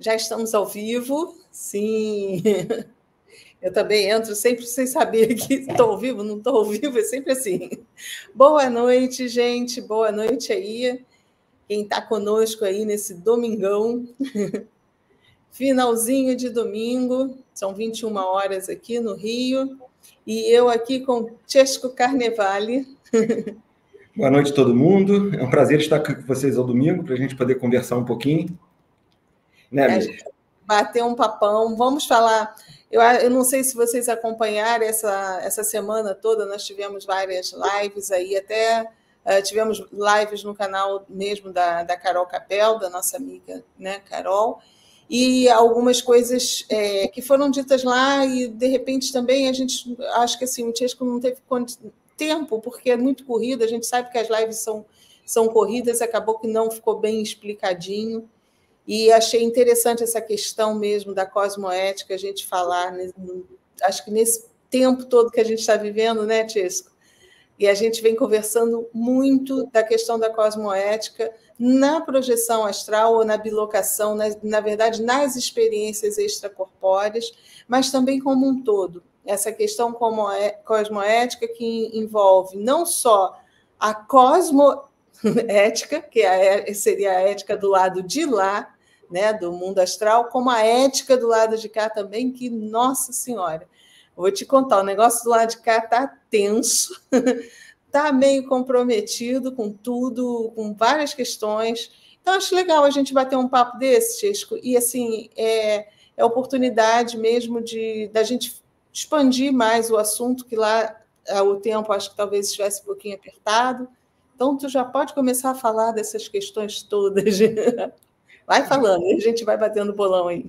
Já estamos ao vivo, sim. Eu também entro sempre sem saber que estou ao vivo, não estou ao vivo, é sempre assim. Boa noite, gente, boa noite aí. Quem está conosco aí nesse domingão, finalzinho de domingo, são 21 horas aqui no Rio, e eu aqui com Chesco Carnevale. Boa noite a todo mundo, é um prazer estar aqui com vocês ao domingo, para a gente poder conversar um pouquinho. Né, bater um papão, vamos falar... Eu não sei se vocês acompanharam essa semana toda, nós tivemos várias lives aí, até tivemos lives no canal mesmo da Carol Capel, da nossa amiga, né, Carol, e algumas coisas que foram ditas lá, e de repente também a gente, acho que assim, o Chesco não teve tempo, porque é muito corrido, a gente sabe que as lives são corridas, acabou que não ficou bem explicadinho. E achei interessante essa questão mesmo da cosmoética, a gente falar, acho que nesse tempo todo que a gente está vivendo, né, Chesco? E a gente vem conversando muito da questão da cosmoética na projeção astral ou na bilocação, na verdade, nas experiências extracorpóreas, mas também como um todo. Essa questão cosmoética que envolve não só a cosmoética, que seria a ética do lado de lá, né, do mundo astral, como a ética do lado de cá também, que, nossa senhora, vou te contar, o negócio do lado de cá está tenso, está meio comprometido com tudo, com várias questões. Então, acho legal a gente bater um papo desse, Chesco, e, assim, é oportunidade mesmo da gente expandir mais o assunto, que lá o tempo acho que talvez estivesse um pouquinho apertado. Então, tu já pode começar a falar dessas questões todas. Vai falando, a gente vai batendo bolão aí.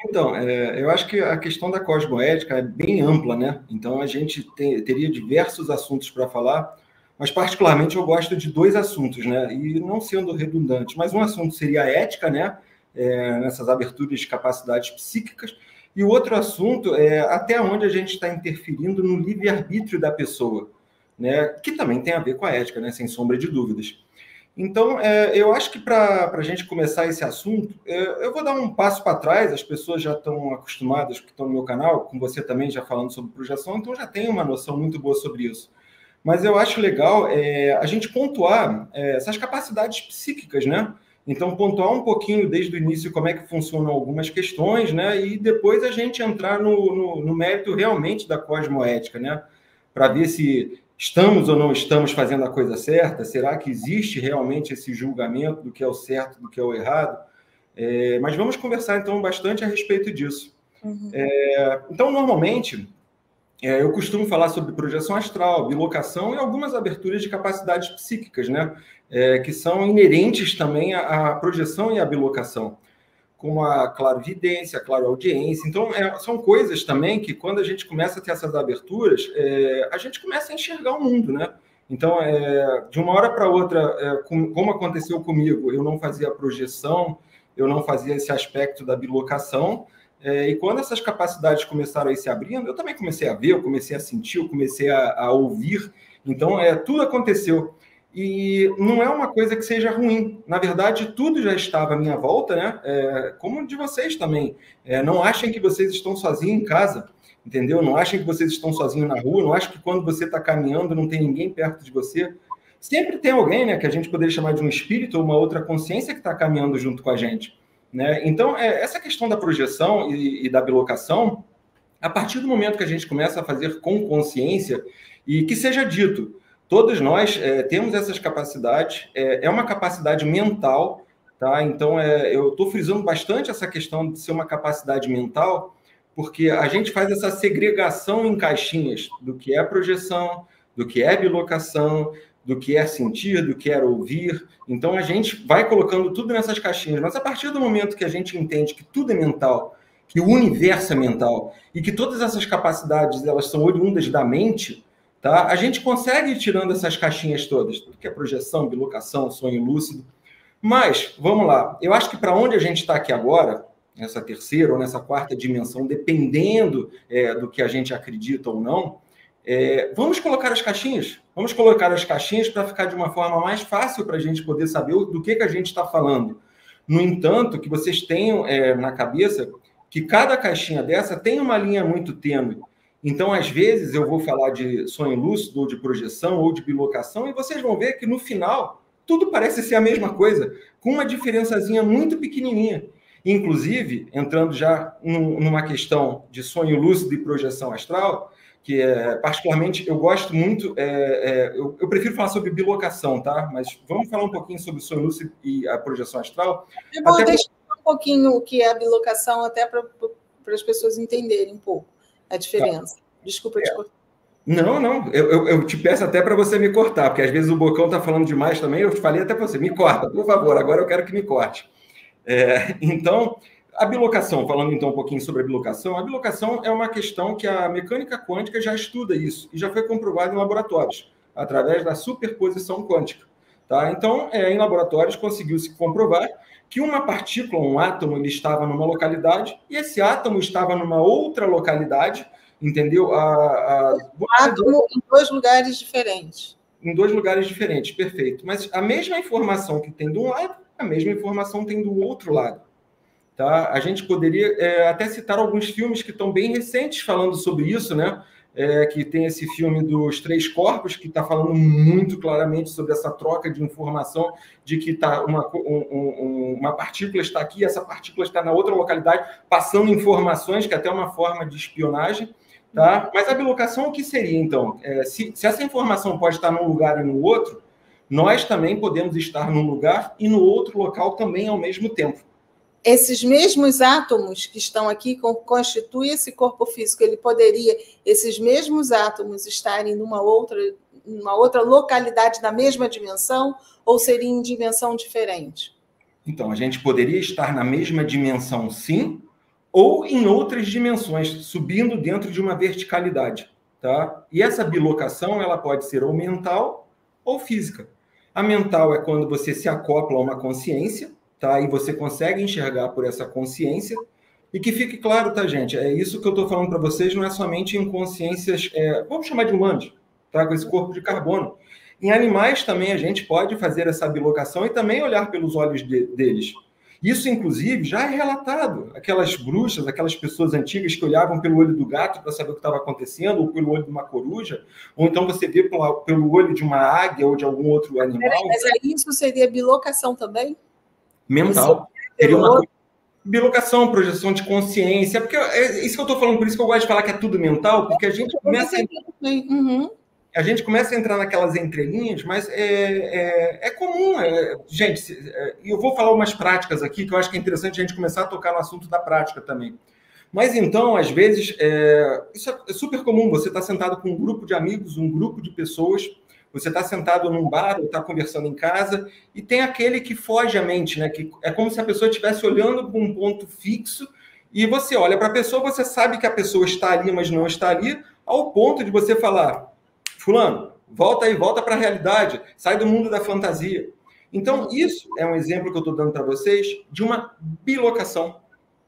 Então, eu acho que a questão da cosmoética é bem ampla, né? Então, a gente teria diversos assuntos para falar, mas particularmente eu gosto de dois assuntos, né? E não sendo redundante, mas um assunto seria a ética, né? Nessas aberturas de capacidades psíquicas, e o outro assunto é até onde a gente está interferindo no livre-arbítrio da pessoa, né? Que também tem a ver com a ética, né? Sem sombra de dúvidas. Então, eu acho que para a gente começar esse assunto, eu vou dar um passo para trás, as pessoas já estão acostumadas, que estão no meu canal, com você também já falando sobre projeção, então já tem uma noção muito boa sobre isso. Mas eu acho legal a gente pontuar essas capacidades psíquicas, né? Então, pontuar um pouquinho desde o início como é que funcionam algumas questões, né? E depois a gente entrar no mérito realmente da cosmoética, né? Para ver se estamos ou não estamos fazendo a coisa certa? Será que existe realmente esse julgamento do que é o certo, do que é o errado? Mas vamos conversar, então, bastante a respeito disso. Uhum. Então, normalmente, eu costumo falar sobre projeção astral, bilocação e algumas aberturas de capacidades psíquicas, né? Que são inerentes também à projeção e à bilocação, como a clarividência, a claroaudiência. Então, são coisas também que, quando a gente começa a ter essas aberturas, a gente começa a enxergar o mundo, né? Então, de uma hora para outra, como aconteceu comigo, eu não fazia projeção, eu não fazia esse aspecto da bilocação, e quando essas capacidades começaram a ir se abrindo, eu também comecei a ver, eu comecei a sentir, eu comecei a ouvir. Então, tudo aconteceu. E não é uma coisa que seja ruim. Na verdade, tudo já estava à minha volta, né? Como de vocês também. Não achem que vocês estão sozinhos em casa, entendeu? Não achem que vocês estão sozinhos na rua. Não achem que quando você está caminhando não tem ninguém perto de você. Sempre tem alguém, né? Que a gente poderia chamar de um espírito ou uma outra consciência que está caminhando junto com a gente, né? Então, essa questão da projeção e da bilocação, a partir do momento que a gente começa a fazer com consciência, e que seja dito, todos nós temos essas capacidades, é uma capacidade mental, tá? Então, eu estou frisando bastante essa questão de ser uma capacidade mental, porque a gente faz essa segregação em caixinhas do que é projeção, do que é bilocação, do que é sentir, do que é ouvir. Então, a gente vai colocando tudo nessas caixinhas, mas a partir do momento que a gente entende que tudo é mental, que o universo é mental, e que todas essas capacidades elas são oriundas da mente, tá? A gente consegue ir tirando essas caixinhas todas, tudo que é projeção, bilocação, sonho lúcido. Mas, vamos lá, eu acho que para onde a gente está aqui agora, nessa terceira ou nessa quarta dimensão, dependendo do que a gente acredita ou não, vamos colocar as caixinhas. Vamos colocar as caixinhas para ficar de uma forma mais fácil para a gente poder saber do que a gente está falando. No entanto, que vocês tenham na cabeça que cada caixinha dessa tem uma linha muito tênue. Então, às vezes, eu vou falar de sonho lúcido, ou de projeção, ou de bilocação, e vocês vão ver que, no final, tudo parece ser a mesma coisa, com uma diferençazinha muito pequenininha. Inclusive, entrando já numa questão de sonho lúcido e projeção astral, que particularmente eu gosto muito, eu prefiro falar sobre bilocação, tá? Mas vamos falar um pouquinho sobre o sonho lúcido e a projeção astral. É bom deixar um pouquinho o que é a bilocação, até para as pessoas entenderem um pouco a diferença. Tá. Desculpa te cortar. Não, eu te peço até para você me cortar, porque às vezes o Bocão está falando demais também, eu te falei até para você, me corta, por favor, agora eu quero que me corte. Então, a bilocação, falando então um pouquinho sobre a bilocação é uma questão que a mecânica quântica já estuda isso, e já foi comprovado em laboratórios, através da superposição quântica. Tá? Então, em laboratórios conseguiu-se comprovar que uma partícula, um átomo, ele estava numa localidade, e esse átomo estava numa outra localidade, entendeu? Um átomo em 2 lugares diferentes. Em 2 lugares diferentes, perfeito. Mas a mesma informação que tem de um lado, a mesma informação tem do outro lado. Tá? A gente poderia até citar alguns filmes que estão bem recentes falando sobre isso, né? Que tem esse filme dos 3 corpos, que está falando muito claramente sobre essa troca de informação, de que tá uma partícula está aqui, essa partícula está na outra localidade, passando informações, que é até uma forma de espionagem. Tá? Mas a bilocação, o que seria, então? Se essa informação pode estar num lugar e no outro, nós também podemos estar num lugar e no outro local também ao mesmo tempo. Esses mesmos átomos que estão aqui constituem esse corpo físico. Ele poderia, esses mesmos átomos, estarem numa outra localidade da mesma dimensão, ou seria em dimensão diferente? Então, a gente poderia estar na mesma dimensão, sim, ou em outras dimensões, subindo dentro de uma verticalidade. Tá? E essa bilocação ela pode ser ou mental ou física. A mental é quando você se acopla a uma consciência, tá? E você consegue enxergar por essa consciência. E que fique claro, tá, gente? É isso que eu estou falando para vocês, não é somente em consciências, vamos chamar de humanos, tá? Com esse corpo de carbono. Em animais também a gente pode fazer essa bilocação e também olhar pelos olhos deles. Isso, inclusive, já é relatado. Aquelas bruxas, aquelas pessoas antigas que olhavam pelo olho do gato para saber o que estava acontecendo, ou pelo olho de uma coruja, ou então você vê pelo olho de uma águia ou de algum outro animal. Mas aí isso seria bilocação também? Mental. Seria uma bilocação, projeção de consciência. Porque isso que eu estou falando, por isso que eu gosto de falar que é tudo mental, porque a gente começa a gente começa a entrar naquelas entrelinhas, mas é comum. Gente, e eu vou falar umas práticas aqui, que eu acho que é interessante a gente começar a tocar no assunto da prática também. Mas então, às vezes, isso é super comum. Você está sentado com um grupo de amigos, um grupo de pessoas, você está sentado num bar ou está conversando em casa, e tem aquele que foge à mente, né? Que é como se a pessoa estivesse olhando para um ponto fixo, e você olha para a pessoa, você sabe que a pessoa está ali, mas não está ali, ao ponto de você falar: fulano, volta aí, volta para a realidade, sai do mundo da fantasia. Então, isso é um exemplo que eu estou dando para vocês de uma bilocação.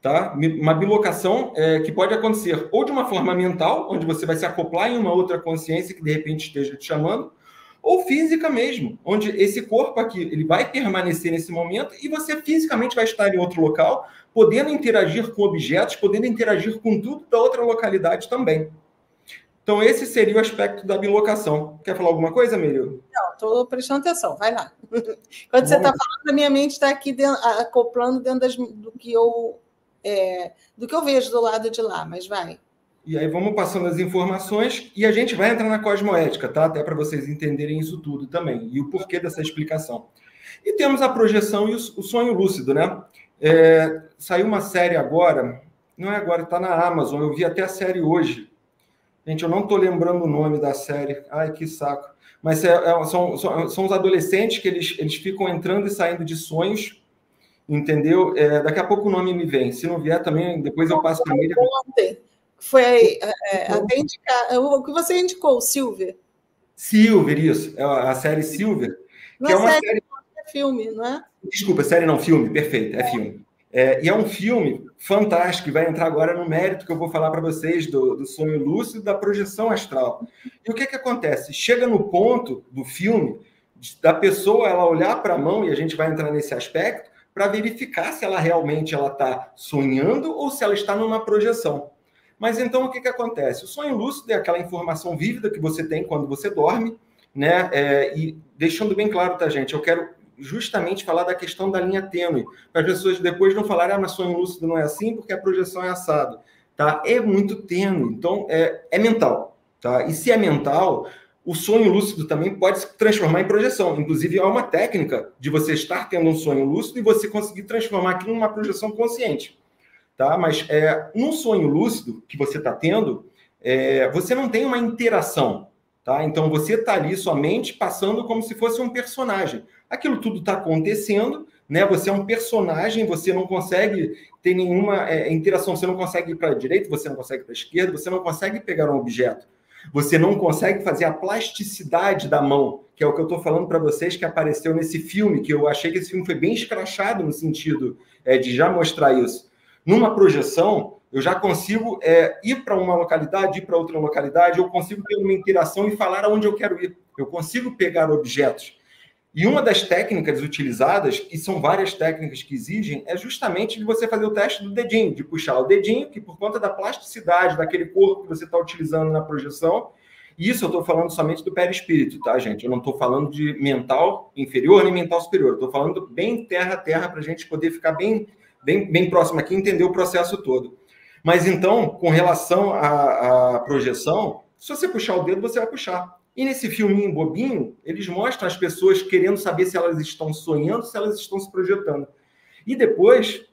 Tá? Uma bilocação que pode acontecer ou de uma forma mental, onde você vai se acoplar em uma outra consciência que de repente esteja te chamando, ou física mesmo, onde esse corpo aqui ele vai permanecer nesse momento e você fisicamente vai estar em outro local, podendo interagir com objetos, podendo interagir com tudo da outra localidade também. Então, esse seria o aspecto da bilocação. Quer falar alguma coisa, Melio? Não, estou prestando atenção, vai lá. Quando você está falando, a minha mente está aqui acoplando dentro do que eu vejo do lado de lá, mas vai. E aí vamos passando as informações e a gente vai entrar na cosmoética, tá? Até para vocês entenderem isso tudo também, e o porquê dessa explicação. E temos a projeção e o sonho lúcido, né? Saiu uma série agora, não é agora, está na Amazon, eu vi até a série hoje. Gente, eu não estou lembrando o nome da série. Ai, que saco. Mas são os adolescentes que eles ficam entrando e saindo de sonhos, entendeu? Daqui a pouco o nome me vem. Se não vier também, depois eu passo para ele. Ontem foi até indicar. O que você indicou, o Silver? Silver, isso. É a série Silver. Não que é uma série, é filme, não é? Desculpa, série não, filme. Perfeito, é filme. E é um filme fantástico, que vai entrar agora no mérito que eu vou falar para vocês do sonho lúcido e da projeção astral. E o que acontece? Chega no ponto do filme da pessoa ela olhar para a mão, e a gente vai entrar nesse aspecto, para verificar se ela realmente está sonhando ou se ela está numa projeção. Mas então o que acontece? O sonho lúcido é aquela informação vívida que você tem quando você dorme, né? E deixando bem claro, tá, gente? Eu quero justamente falar da questão da linha tênue, para as pessoas depois não falarem, mas sonho lúcido não é assim porque a projeção é assado, tá? É muito tênue, então é mental, tá? E se é mental, o sonho lúcido também pode se transformar em projeção. Inclusive, há uma técnica de você estar tendo um sonho lúcido e você conseguir transformar aquilo numa projeção consciente. Tá? Mas num sonho lúcido que você está tendo, você não tem uma interação. Tá? Então, você está ali somente passando como se fosse um personagem. Aquilo tudo está acontecendo, né? Você é um personagem, você não consegue ter nenhuma interação, você não consegue ir para a direita, você não consegue ir para a esquerda, você não consegue pegar um objeto. Você não consegue fazer a plasticidade da mão, que é o que eu estou falando para vocês, que apareceu nesse filme, que eu achei que esse filme foi bem escrachado no sentido de já mostrar isso. Numa projeção, eu já consigo ir para uma localidade, ir para outra localidade, eu consigo ter uma interação e falar aonde eu quero ir. Eu consigo pegar objetos. E uma das técnicas utilizadas, e são várias técnicas que exigem, é justamente de você fazer o teste do dedinho, de puxar o dedinho, que por conta da plasticidade daquele corpo que você está utilizando na projeção, isso eu estou falando somente do perispírito, tá, gente? Eu não estou falando de mental inferior nem mental superior, estou falando bem terra a terra para a gente poder ficar bem próximo aqui e entender o processo todo. Mas então, com relação à projeção, se você puxar o dedo, você vai puxar. E nesse filminho bobinho, eles mostram as pessoas querendo saber se elas estão sonhando, se elas estão se projetando. E depois...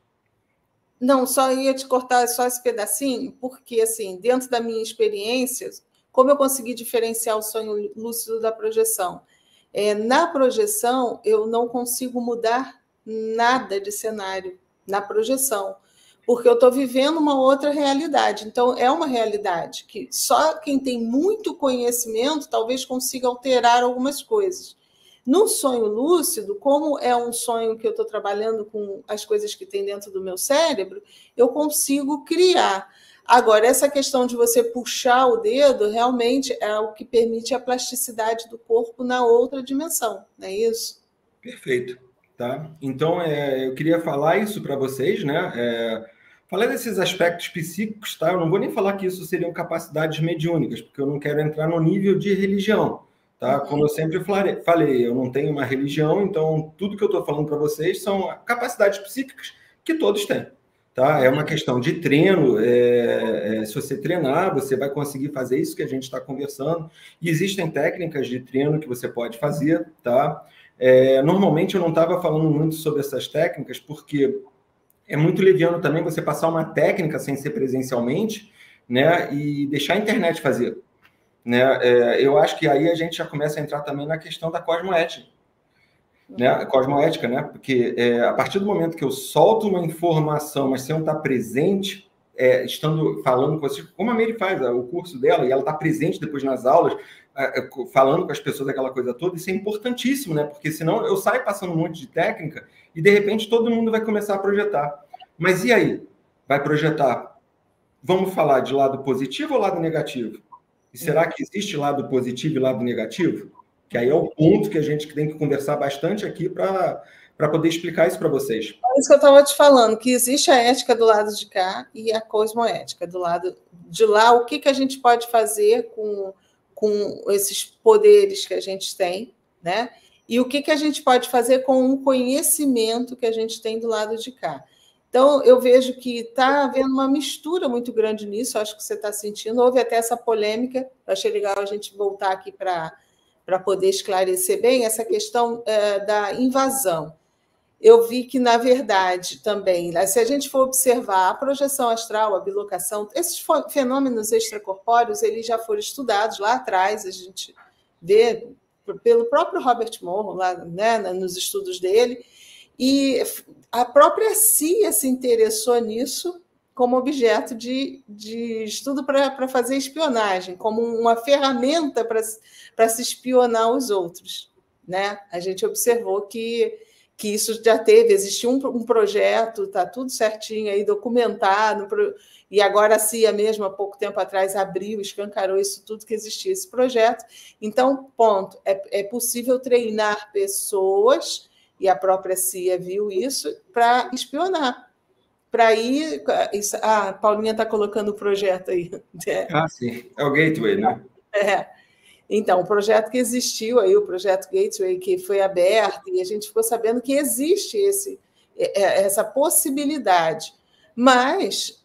Não, só ia te cortar só esse pedacinho, porque, assim, dentro da minha experiência, como eu consegui diferenciar o sonho lúcido da projeção? Na projeção, eu não consigo mudar nada de cenário na projeção, porque eu estou vivendo uma outra realidade. Então, é uma realidade que só quem tem muito conhecimento talvez consiga alterar algumas coisas. No sonho lúcido, como é um sonho que eu estou trabalhando com as coisas que tem dentro do meu cérebro, eu consigo criar. Agora, essa questão de você puxar o dedo realmente é o que permite a plasticidade do corpo na outra dimensão, não é isso? Perfeito. Tá? Então, eu queria falar isso para vocês, né? Falar desses aspectos psíquicos, tá? Eu não vou nem falar que isso seriam capacidades mediúnicas, porque eu não quero entrar no nível de religião, tá? Como eu sempre falei, eu não tenho uma religião, então tudo que eu estou falando para vocês são capacidades psíquicas que todos têm, tá? É uma questão de treino, se você treinar, você vai conseguir fazer isso que a gente está conversando, e existem técnicas de treino que você pode fazer, tá? Normalmente eu não estava falando muito sobre essas técnicas, porque é muito leviano também você passar uma técnica sem ser presencialmente, né, e deixar a internet fazer. Né? Eu acho que aí a gente já começa a entrar também na questão da cosmoética. Né? Cosmoética, né? Porque a partir do momento que eu solto uma informação, mas sem eu estar presente, estando falando com vocês, como a Mary faz o curso dela, e ela está presente depois nas aulas, falando com as pessoas aquela coisa toda, isso é importantíssimo, né? Porque senão eu saio passando um monte de técnica e de repente todo mundo vai começar a projetar. Mas e aí? Vai projetar? Vamos falar de lado positivo ou lado negativo? E será que existe lado positivo e lado negativo? Que aí é o ponto que a gente tem que conversar bastante aqui para poder explicar isso para vocês. É isso que eu estava te falando, que existe a ética do lado de cá e a cosmoética do lado de lá. O que a gente pode fazer com esses poderes que a gente tem, né? E o que a gente pode fazer com o conhecimento que a gente tem do lado de cá. Então, eu vejo que está havendo uma mistura muito grande nisso, acho que você está sentindo. Houve até essa polêmica, eu achei legal a gente voltar aqui para poder esclarecer bem essa questão da invasão. Eu vi que, na verdade, também, se a gente for observar a projeção astral, a bilocação, esses fenômenos extracorpóreos, eles já foram estudados lá atrás, a gente vê pelo próprio Robert Monroe, lá, né, nos estudos dele, e a própria CIA se interessou nisso como objeto de estudo para fazer espionagem, como uma ferramenta para se espionar os outros. Né? A gente observou que isso já existiu um projeto, está tudo certinho aí, documentado, e agora a CIA mesmo, há pouco tempo atrás, abriu, escancarou isso tudo que existia esse projeto. Então, ponto, é possível treinar pessoas e a própria CIA viu isso, para espionar. Para ir. A Paulinha está colocando o projeto aí. Sim. É o Gateway, né? Então, o projeto que existiu aí, o projeto Gateway, que foi aberto, e a gente ficou sabendo que existe essa possibilidade. Mas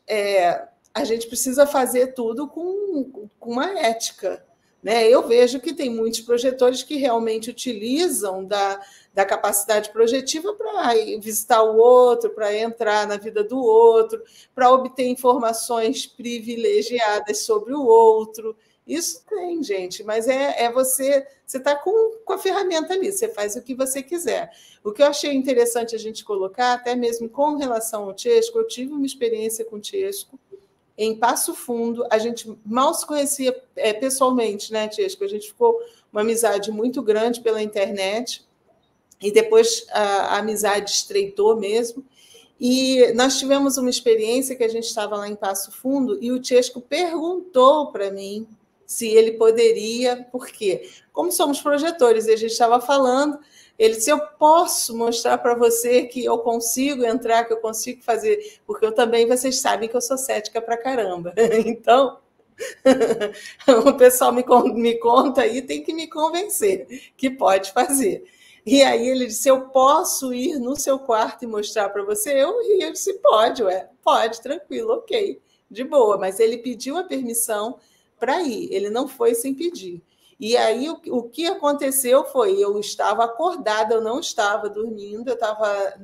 a gente precisa fazer tudo com uma ética. Né? Eu vejo que tem muitos projetores que realmente utilizam da capacidade projetiva para visitar o outro, para entrar na vida do outro, para obter informações privilegiadas sobre o outro. Isso tem, gente, mas você está com a ferramenta ali, você faz o que você quiser. O que eu achei interessante a gente colocar, até mesmo com relação ao Chesco, eu tive uma experiência com o Chesco em Passo Fundo, a gente mal se conhecia pessoalmente, né, Chesco? A gente ficou uma amizade muito grande pela internet, e depois a amizade estreitou mesmo. E nós tivemos uma experiência que a gente estava lá em Passo Fundo, e o Chesco perguntou para mim se ele poderia, por quê? Como somos projetores, e a gente estava falando, ele disse, eu posso mostrar para você que eu consigo entrar, que eu consigo fazer, porque eu também, vocês sabem que eu sou cética pra caramba. Então, o pessoal me conta aí, tem que me convencer que pode fazer. E aí ele disse, eu posso ir no seu quarto e mostrar para você? Eu disse, pode, pode, tranquilo, ok, de boa. Mas ele pediu a permissão para ir, ele não foi sem pedir. E aí o que aconteceu foi, eu estava acordada, eu não estava dormindo, eu estava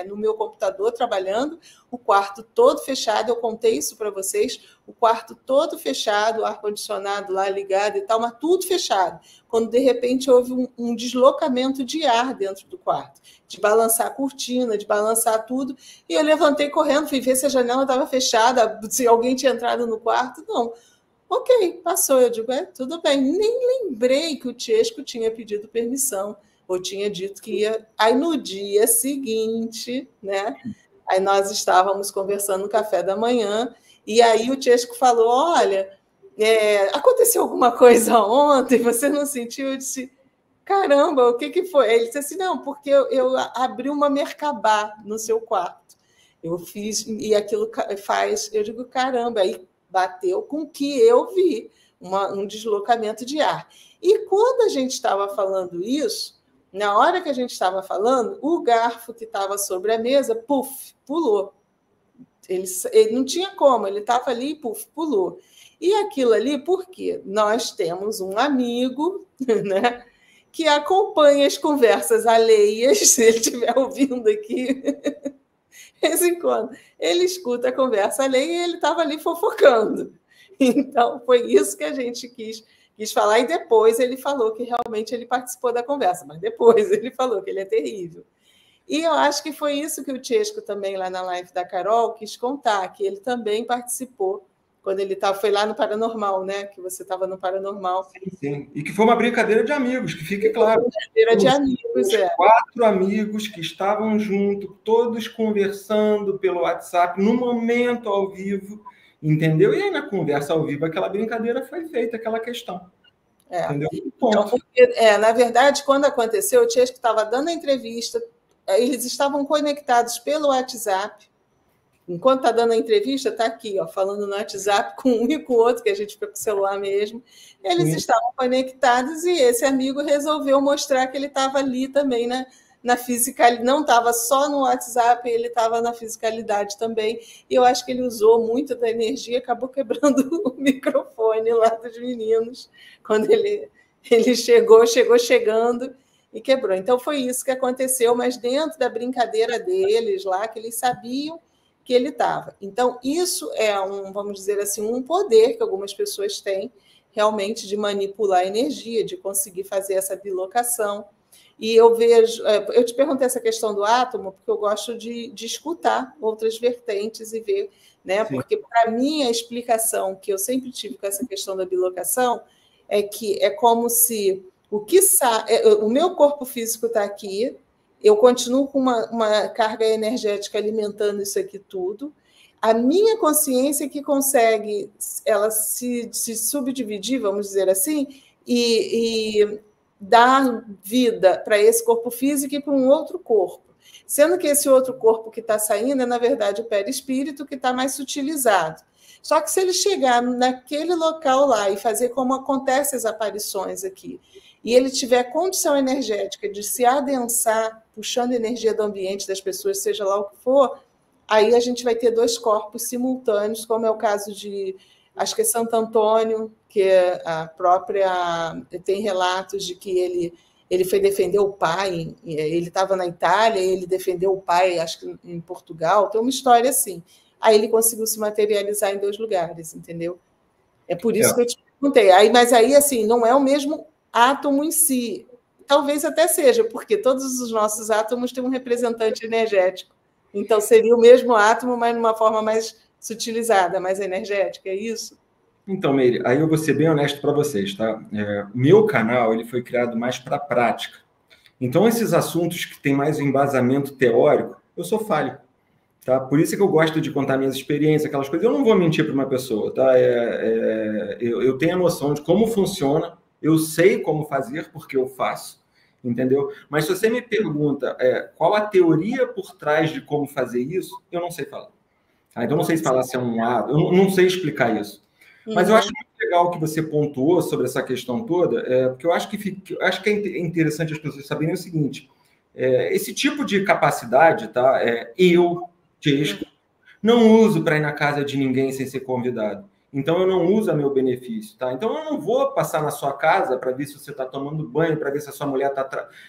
no meu computador trabalhando, o quarto todo fechado, eu contei isso para vocês, o quarto todo fechado, o ar-condicionado lá ligado e tal, mas tudo fechado. Quando, de repente, houve um deslocamento de ar dentro do quarto, de balançar a cortina, de balançar tudo, e eu levantei correndo, fui ver se a janela estava fechada, se alguém tinha entrado no quarto, não. Ok, passou. Eu digo, tudo bem. Nem lembrei que o Chesco tinha pedido permissão, ou tinha dito que ia. Aí, no dia seguinte, né? Aí nós estávamos conversando no café da manhã, e aí o Chesco falou, olha, aconteceu alguma coisa ontem, você não sentiu? Eu disse, caramba, o que foi? Ele disse assim, não, porque eu abri uma Merkabah no seu quarto. Eu fiz, e aquilo faz... Eu digo, caramba, aí bateu com o que eu vi, um deslocamento de ar. E quando a gente estava falando isso, na hora que a gente estava falando, o garfo que estava sobre a mesa, puf, pulou. Ele não tinha como, ele estava ali, puf, pulou. E aquilo ali, por quê? Nós temos um amigo, né, que acompanha as conversas alheias, se ele estiver ouvindo aqui, de vez em quando, ele escuta a conversa alheia e ele estava ali fofocando. Então, foi isso que a gente quis falar, e depois ele falou que realmente ele participou da conversa, mas depois ele falou que ele é terrível. E eu acho que foi isso que o Chesco também, lá na live da Carol, quis contar, que ele também participou quando ele foi lá no Paranormal, né? Que você estava no Paranormal. Sim, sim. E que foi uma brincadeira de amigos, que fique claro. Uma brincadeira de amigos, 4 amigos que estavam juntos, todos conversando pelo WhatsApp, no momento ao vivo, entendeu? E aí, na conversa ao vivo, aquela brincadeira foi feita, aquela questão. Entendeu? Então, porque, na verdade, quando aconteceu, o Chesco estava dando a entrevista, eles estavam conectados pelo WhatsApp. Enquanto está dando a entrevista, está aqui, ó, falando no WhatsApp com um e com o outro, que a gente fica com o celular mesmo. Eles estavam conectados e esse amigo resolveu mostrar que ele estava ali também na fisicalidade. Não estava só no WhatsApp, ele estava na fisicalidade também. E eu acho que ele usou muito da energia, acabou quebrando o microfone lá dos meninos, quando ele chegou chegando e quebrou. Então, foi isso que aconteceu, mas dentro da brincadeira deles lá, que eles sabiam que ele estava. Então, isso é vamos dizer assim, um poder que algumas pessoas têm realmente de manipular a energia, de conseguir fazer essa bilocação. E eu vejo, eu te perguntei essa questão do átomo, porque eu gosto de escutar outras vertentes e ver, né? Porque, para mim, a explicação que eu sempre tive com essa questão da bilocação é que é como se o meu corpo físico está aqui, eu continuo com uma carga energética alimentando isso aqui tudo. A minha consciência que consegue ela se subdividir, vamos dizer assim, e dar vida para esse corpo físico e para um outro corpo. Sendo que esse outro corpo que está saindo é, na verdade, o perispírito que está mais sutilizado. Só que se ele chegar naquele local lá e fazer como acontecem as aparições aqui, e ele tiver condição energética de se adensar, puxando energia do ambiente das pessoas, seja lá o que for, aí a gente vai ter 2 corpos simultâneos, como é o caso de, acho que é Santo Antônio, que é a própria... Tem relatos de que ele foi defender o pai, ele estava na Itália, ele defendeu o pai, acho que em Portugal, tem uma história assim. Aí ele conseguiu se materializar em 2 lugares, entendeu? É por isso que eu te perguntei. Mas aí, assim, não é o mesmo átomo em si. Talvez até seja, porque todos os nossos átomos têm um representante energético. Então, seria o mesmo átomo, mas numa forma mais sutilizada, mais energética, é isso? Então, Meire, aí eu vou ser bem honesto para vocês, tá? Meu canal ele foi criado mais para a prática. Então, esses assuntos que têm mais um embasamento teórico, eu sou falho. Tá? Por isso que eu gosto de contar minhas experiências, aquelas coisas. Eu não vou mentir para uma pessoa, tá? Eu tenho a noção de como funciona, eu sei como fazer, porque eu faço, entendeu? Mas se você me pergunta qual a teoria por trás de como fazer isso, eu não sei falar. Tá? Então, eu não sei falar se é um lado, eu não sei explicar isso. Mas eu acho muito legal que você pontuou sobre essa questão toda, porque eu acho que é interessante as pessoas saberem o seguinte, esse tipo de capacidade, tá? Eu não uso para ir na casa de ninguém sem ser convidado. Então, eu não uso a meu benefício, tá? Então, eu não vou passar na sua casa para ver se você está tomando banho, para ver se a sua mulher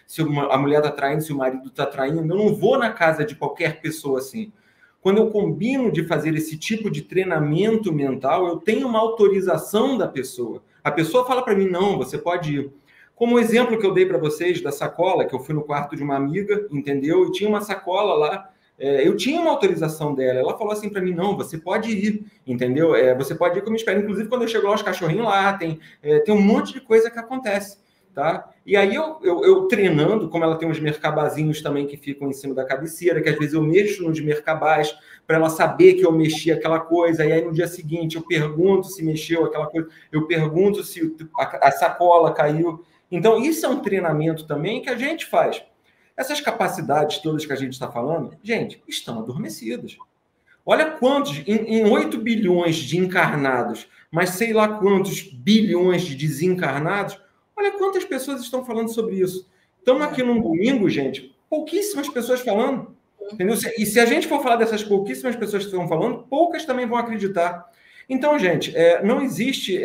se a mulher está traindo, se o marido está traindo. Eu não vou na casa de qualquer pessoa assim. Quando eu combino de fazer esse tipo de treinamento mental, eu tenho uma autorização da pessoa. A pessoa fala para mim, não, você pode ir. Como o exemplo que eu dei para vocês da sacola, que eu fui no quarto de uma amiga, entendeu? E tinha uma sacola lá, eu tinha uma autorização dela. Ela falou assim para mim, não, você pode ir, entendeu? Você pode ir que eu me espero. Inclusive, quando eu chego lá, os cachorrinhos lá, tem um monte de coisa que acontece. Tá? E aí eu treinando, como ela tem uns mercabazinhos também que ficam em cima da cabeceira, que às vezes eu mexo nos mercabás para ela saber que eu mexi aquela coisa, e aí no dia seguinte eu pergunto se mexeu aquela coisa, eu pergunto se a sacola caiu. Então isso é um treinamento também que a gente faz. Essas capacidades todas que a gente está falando, gente, estão adormecidas. Olha quantos, em 8 bilhões de encarnados, mas sei lá quantos bilhões de desencarnados, olha quantas pessoas estão falando sobre isso. Estamos aqui num domingo, gente, pouquíssimas pessoas falando. Entendeu? E se a gente for falar dessas pouquíssimas pessoas que estão falando, poucas também vão acreditar. Então, gente, não existe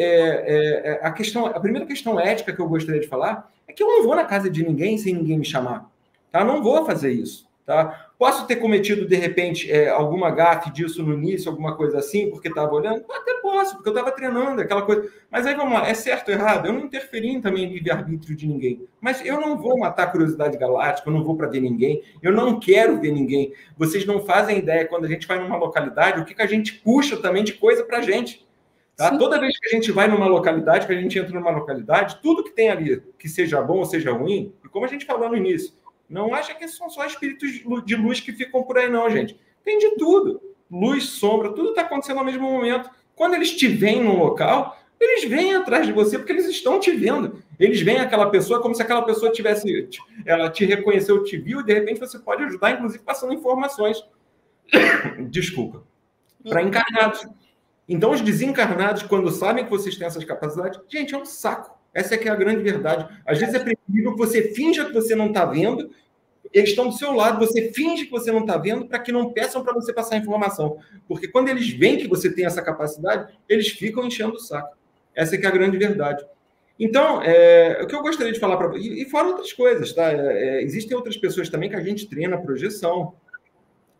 a primeira questão ética que eu gostaria de falar é que eu não vou na casa de ninguém sem ninguém me chamar. Tá? Não vou fazer isso. Tá? Posso ter cometido, de repente, alguma gafe disso no início, alguma coisa assim, porque estava olhando? Até posso, porque eu estava treinando, aquela coisa. Mas aí, vamos lá, é certo ou errado? Eu não interferi também no livre-arbítrio de ninguém. Mas eu não vou matar a curiosidade galáctica, eu não vou para ver ninguém, eu não quero ver ninguém. Vocês não fazem ideia, quando a gente vai numa localidade, o que a gente puxa também de coisa para a gente. Tá? Toda vez que a gente vai numa localidade, que a gente entra numa localidade, tudo que tem ali, que seja bom ou seja ruim, e como a gente falou no início, não acha que são só espíritos de luz que ficam por aí, não, gente. Tem de tudo. Luz, sombra, tudo está acontecendo ao mesmo momento. Quando eles te veem num local, eles vêm atrás de você porque eles estão te vendo. Eles veem aquela pessoa como se aquela pessoa tivesse... Ela te reconheceu, te viu, e de repente você pode ajudar, inclusive passando informações. Desculpa. Para encarnados. Então, os desencarnados, quando sabem que vocês têm essas capacidades, gente, é um saco. Essa é que é a grande verdade. Às vezes é preferível que você finja que você não está vendo, eles estão do seu lado, você finge que você não está vendo para que não peçam para você passar informação. Porque quando eles veem que você tem essa capacidade, eles ficam enchendo o saco. Essa é que é a grande verdade. Então, o que eu gostaria de falar para vocês, e fora outras coisas, tá? Existem outras pessoas também que a gente treina projeção,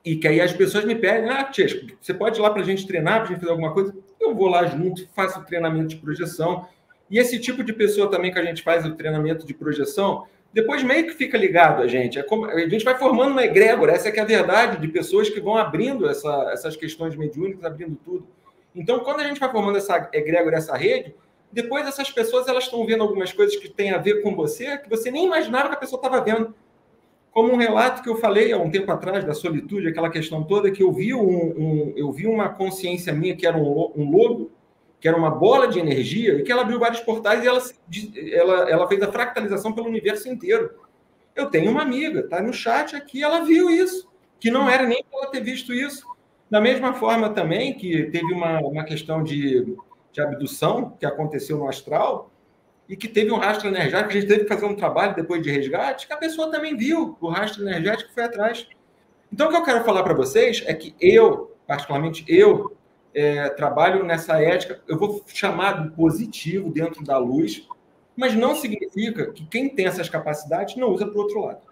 e que aí as pessoas me pedem, Tiesco, você pode ir lá para a gente treinar, para a gente fazer alguma coisa? Eu vou lá junto, faço o treinamento de projeção. E esse tipo de pessoa também que a gente faz o treinamento de projeção, depois meio que fica ligado a gente. A gente vai formando uma egrégora, essa é que é a verdade, de pessoas que vão abrindo essas questões mediúnicas, abrindo tudo. Então, quando a gente vai formando essa egrégora, essa rede, depois essas pessoas elas estão vendo algumas coisas que têm a ver com você, que você nem imaginava que a pessoa estava vendo. Como um relato que eu falei há um tempo atrás da solitude, aquela questão toda, que eu vi uma consciência minha que era um lobo, que era uma bola de energia, e que ela abriu vários portais e ela fez a fractalização pelo universo inteiro. Eu tenho uma amiga, tá no chat aqui, ela viu isso, que não era nem para ela ter visto isso. Da mesma forma também que teve uma questão de abdução que aconteceu no astral, e que teve um rastro energético, a gente teve que fazer um trabalho depois de resgate, que a pessoa também viu o rastro energético que foi atrás. Então, o que eu quero falar para vocês é que particularmente eu, trabalho nessa ética, eu vou chamar do positivo dentro da luz, mas não significa que quem tem essas capacidades não usa para o outro lado.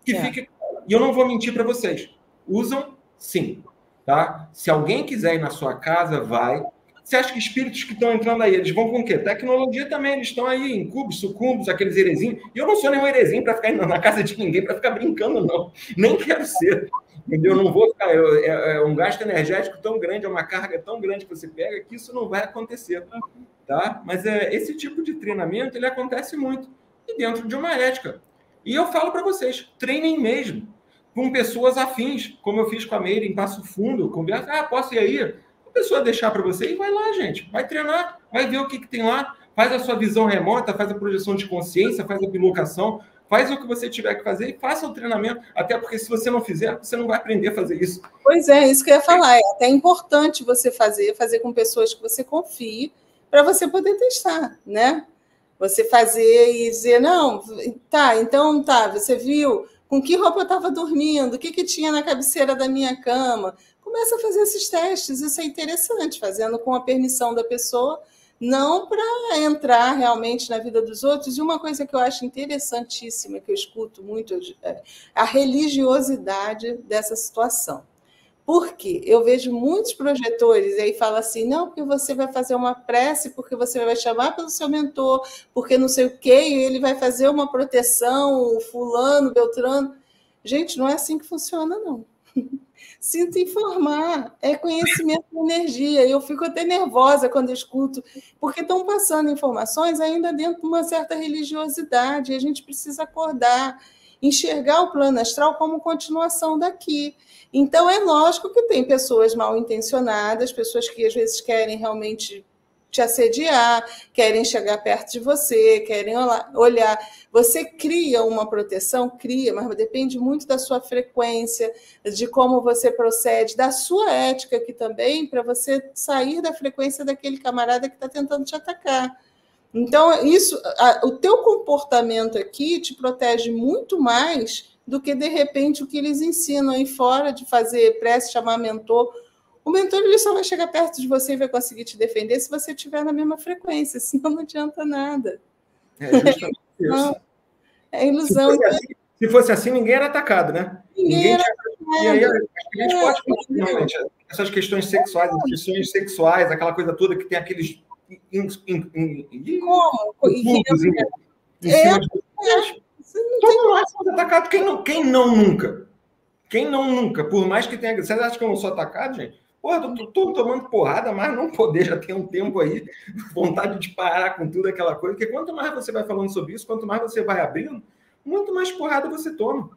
E eu não vou mentir para vocês. Usam, sim. Tá? Se alguém quiser ir na sua casa, vai. Você acha que espíritos que estão entrando aí, eles vão com o quê? Tecnologia também, eles estão aí em cubos, sucumbos, aqueles heresinhos. E eu não sou nenhum heresinho para ficar indo na casa de ninguém, para ficar brincando, não. Nem quero ser. Entendeu? Não vou ficar. É um gasto energético tão grande, é uma carga tão grande que você pega, que isso não vai acontecer. Tá? Mas esse tipo de treinamento, ele acontece muito. E dentro de uma ética. E eu falo para vocês, treinem mesmo. Com pessoas afins, como eu fiz com a Meire em Passo Fundo. Conversa, posso ir aí? A pessoa deixar para você e vai lá, gente. Vai treinar, vai ver o que tem lá. Faz a sua visão remota, faz a projeção de consciência, faz a bilocação. Faz o que você tiver que fazer e faça o treinamento. Até porque se você não fizer, você não vai aprender a fazer isso. Pois é, isso que eu ia falar. É até importante você fazer com pessoas que você confie, para você poder testar, né? Você fazer e dizer, não, então, você viu com que roupa eu estava dormindo, o que tinha na cabeceira da minha cama. Começa a fazer esses testes, isso é interessante, fazendo com a permissão da pessoa, não para entrar realmente na vida dos outros. E uma coisa que eu acho interessantíssima, que eu escuto muito, é a religiosidade dessa situação. Por quê? Eu vejo muitos projetores, e aí fala assim, não, porque você vai fazer uma prece, porque você vai chamar pelo seu mentor, porque não sei o quê, e ele vai fazer uma proteção, fulano, beltrano. Gente, não é assim que funciona, não. Sinto informar, é conhecimento de energia. Eu fico até nervosa quando eu escuto, porque estão passando informações ainda dentro de uma certa religiosidade, e a gente precisa acordar, enxergar o plano astral como continuação daqui. Então, é lógico que tem pessoas mal intencionadas, pessoas que às vezes querem realmente te assediar, querem chegar perto de você, querem olhar. Você cria uma proteção? Cria, mas depende muito da sua frequência, de como você procede, da sua ética aqui também, para você sair da frequência daquele camarada que está tentando te atacar. Então, o teu comportamento aqui te protege muito mais do que, de repente, o que eles ensinam aí fora de fazer prece, chamar mentor. O mentor ele só vai chegar perto de você e vai conseguir te defender se você estiver na mesma frequência, senão não adianta nada. É justamente isso. É ilusão. Se fosse assim, ninguém era atacado, né? Ninguém era atacado. E aí, a gente pode continuar, essas questões sexuais, as questões sexuais, aquela coisa toda que tem aqueles... Como? Todo mundo é atacado. Quem não nunca? Quem não nunca? Por mais que tenha... Vocês acham que eu não sou atacado, gente? Porra, eu tô tomando porrada, mas não poder, já tem um tempo aí, vontade de parar com tudo aquela coisa, porque quanto mais você vai falando sobre isso, quanto mais você vai abrindo, muito mais porrada você toma.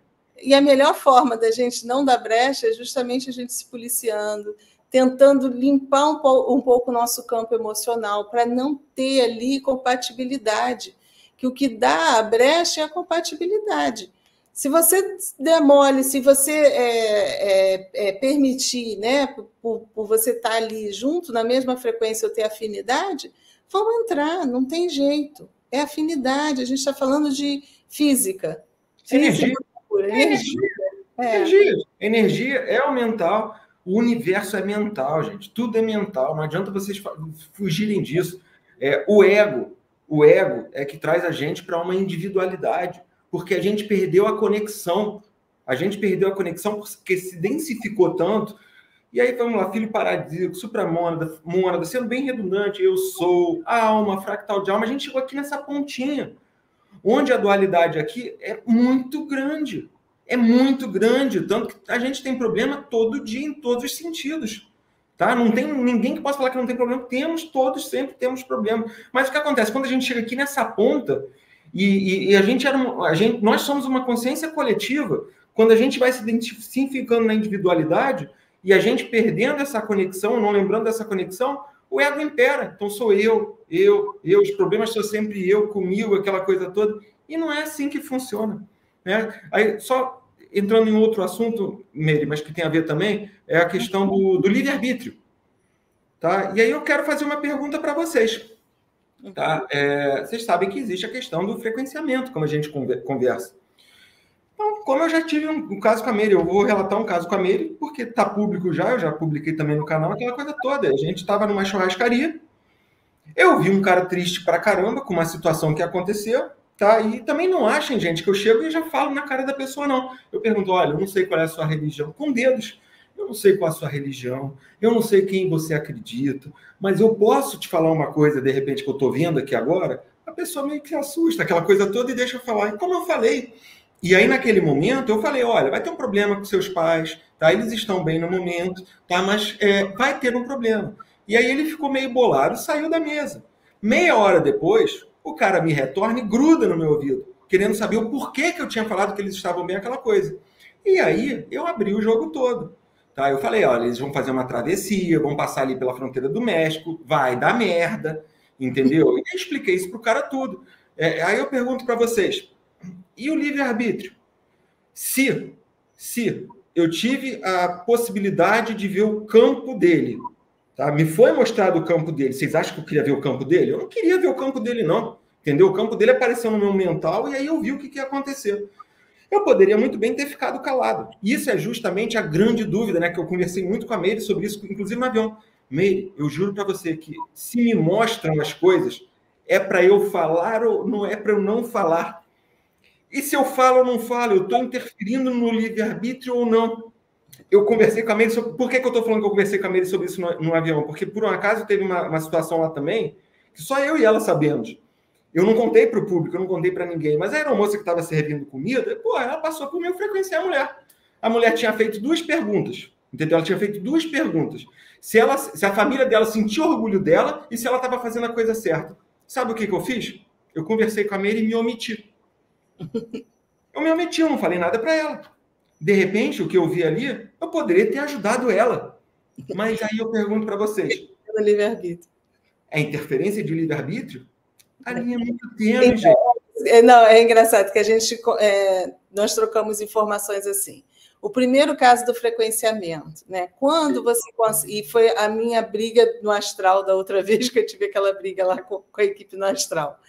E a melhor forma da gente não dar brecha é justamente a gente se policiando, tentando limpar um pouco o nosso campo emocional, para não ter ali compatibilidade, que o que dá a brecha é a compatibilidade. Se você demole, se você permitir, né, por você estar ali junto, na mesma frequência ou ter afinidade, vão entrar, não tem jeito. É afinidade, a gente está falando de física. Energia. Energia é o mental, o universo é mental, gente. Tudo é mental, não adianta vocês fugirem disso. O ego é que traz a gente para uma individualidade. Porque a gente perdeu a conexão. A gente perdeu a conexão porque se densificou tanto. E aí, vamos lá, filho paradisíaco, supramônada, mônada, sendo bem redundante, eu sou, a alma, fractal de alma. A gente chegou aqui nessa pontinha, onde a dualidade aqui é muito grande. É muito grande, tanto que a gente tem problema todo dia, em todos os sentidos. Tá? Não tem ninguém que possa falar que não tem problema. Todos sempre temos problema. Mas o que acontece? Quando a gente chega aqui nessa ponta... E nós somos uma consciência coletiva. Quando a gente vai se identificando na individualidade e a gente perdendo essa conexão, não lembrando dessa conexão, o ego impera. Então, sou eu, os problemas são sempre eu, comigo, aquela coisa toda. E não é assim que funciona, né? Aí, só entrando em outro assunto, Meire, mas que tem a ver também, é a questão do livre-arbítrio. Tá? E aí eu quero fazer uma pergunta para vocês. Tá? Vocês sabem que existe a questão do frequenciamento, como a gente conversa. Então, como eu já tive um caso com a Meire, eu vou relatar um caso com a Meire, porque está público já, eu já publiquei também no canal, aquela coisa toda. A gente estava numa churrascaria, eu vi um cara triste pra caramba com uma situação que aconteceu, tá? E também não achem, gente, que eu chego e já falo na cara da pessoa, não. Eu pergunto, olha, eu não sei qual é a sua religião, com dedos. Eu não sei qual é a sua religião, eu não sei quem você acredita, mas eu posso te falar uma coisa, de repente, que eu estou vendo aqui agora, a pessoa meio que se assusta, aquela coisa toda, e deixa eu falar. E como eu falei, e aí naquele momento eu falei, olha, vai ter um problema com seus pais, tá? Eles estão bem no momento, tá? Mas vai ter um problema. E aí ele ficou meio bolado e saiu da mesa. Meia hora depois, o cara me retorna e gruda no meu ouvido, querendo saber o porquê que eu tinha falado que eles estavam bem, aquela coisa. E aí eu abri o jogo todo. Tá? Eu falei, olha, eles vão fazer uma travessia, vão passar ali pela fronteira do México, vai dar merda, entendeu? E eu expliquei isso pro cara tudo. Aí eu pergunto para vocês, e o livre-arbítrio? Se eu tive a possibilidade de ver o campo dele, tá? Me foi mostrado o campo dele, vocês acham que eu queria ver o campo dele? Eu não queria ver o campo dele, não. Entendeu? O campo dele apareceu no meu mental e aí eu vi o que ia acontecer. Eu poderia muito bem ter ficado calado. E isso é justamente a grande dúvida, né? Que eu conversei muito com a Meire sobre isso, inclusive no avião. Meire, eu juro para você que se me mostram as coisas, é para eu falar ou não é para eu não falar? E se eu falo ou não falo? Eu estou interferindo no livre-arbítrio ou não? Eu conversei com a Meire sobre... Por que eu estou falando que eu conversei com a Meire sobre isso no avião? Porque, por um acaso, teve uma situação lá também que só eu e ela sabemos. Eu não contei para o público, eu não contei para ninguém, mas a aeromoça que estava servindo comida, pô, ela passou por mim, eu frequenciei a mulher. A mulher tinha feito 2 perguntas, entendeu? Ela tinha feito 2 perguntas. Se a família dela sentia orgulho dela e se ela estava fazendo a coisa certa. Sabe o que eu fiz? Eu conversei com a Meire e me omiti. Eu me omiti, eu não falei nada para ela. De repente, o que eu vi ali, eu poderia ter ajudado ela. Mas aí eu pergunto para vocês. Livre-arbítrio. É interferência de livre-arbítrio? A linha é muito tênue, gente. Não, é engraçado que nós trocamos informações assim. O primeiro caso do frequenciamento, né? Quando você e foi a minha briga no astral da outra vez que eu tive aquela briga lá com a equipe no astral.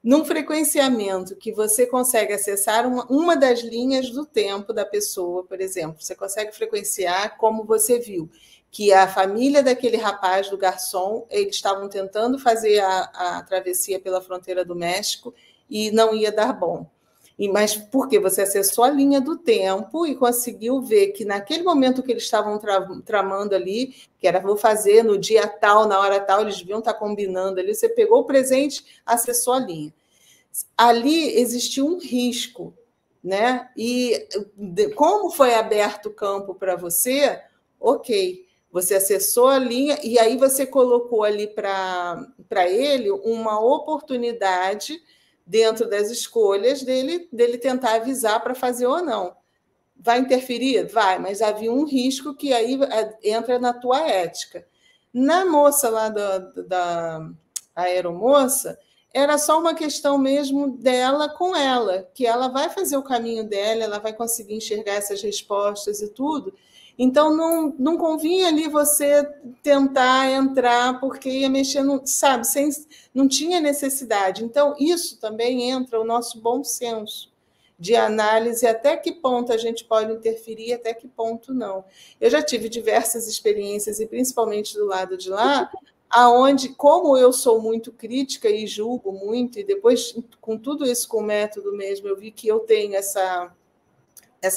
Num frequenciamento que você consegue acessar uma das linhas do tempo da pessoa, por exemplo, você consegue frequenciar como você viu, que a família daquele rapaz, do garçom, eles estavam tentando fazer a travessia pela fronteira do México e não ia dar bom. Mas porque você acessou a linha do tempo e conseguiu ver que naquele momento que eles estavam tramando ali, que era vou fazer no dia tal, na hora tal, eles deviam estar combinando ali, você pegou o presente, acessou a linha. Ali existiu um risco, né? E como foi aberto o campo para você, ok. Você acessou a linha e aí você colocou ali para ele uma oportunidade dentro das escolhas dele tentar avisar para fazer ou não. Vai interferir? Vai, mas havia um risco que aí entra na tua ética. Na moça lá da aeromoça, era só uma questão mesmo dela com ela, que ela vai fazer o caminho dela, ela vai conseguir enxergar essas respostas e tudo. Então, não convinha ali você tentar entrar, porque ia mexer, sabe, não tinha necessidade. Então, isso também entra o nosso bom senso de análise, até que ponto a gente pode interferir, até que ponto não. Eu já tive diversas experiências, e principalmente do lado de lá, aonde, como eu sou muito crítica e julgo muito, e depois, com tudo isso, com o método mesmo, eu vi que eu tenho essa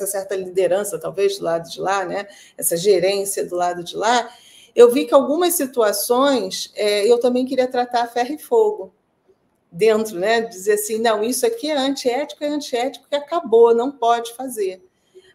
certa liderança, talvez, do lado de lá, né? Essa gerência do lado de lá, eu vi que algumas situações eu também queria tratar a ferro e fogo dentro, né? Dizer assim, não, isso aqui é antiético, que acabou, não pode fazer.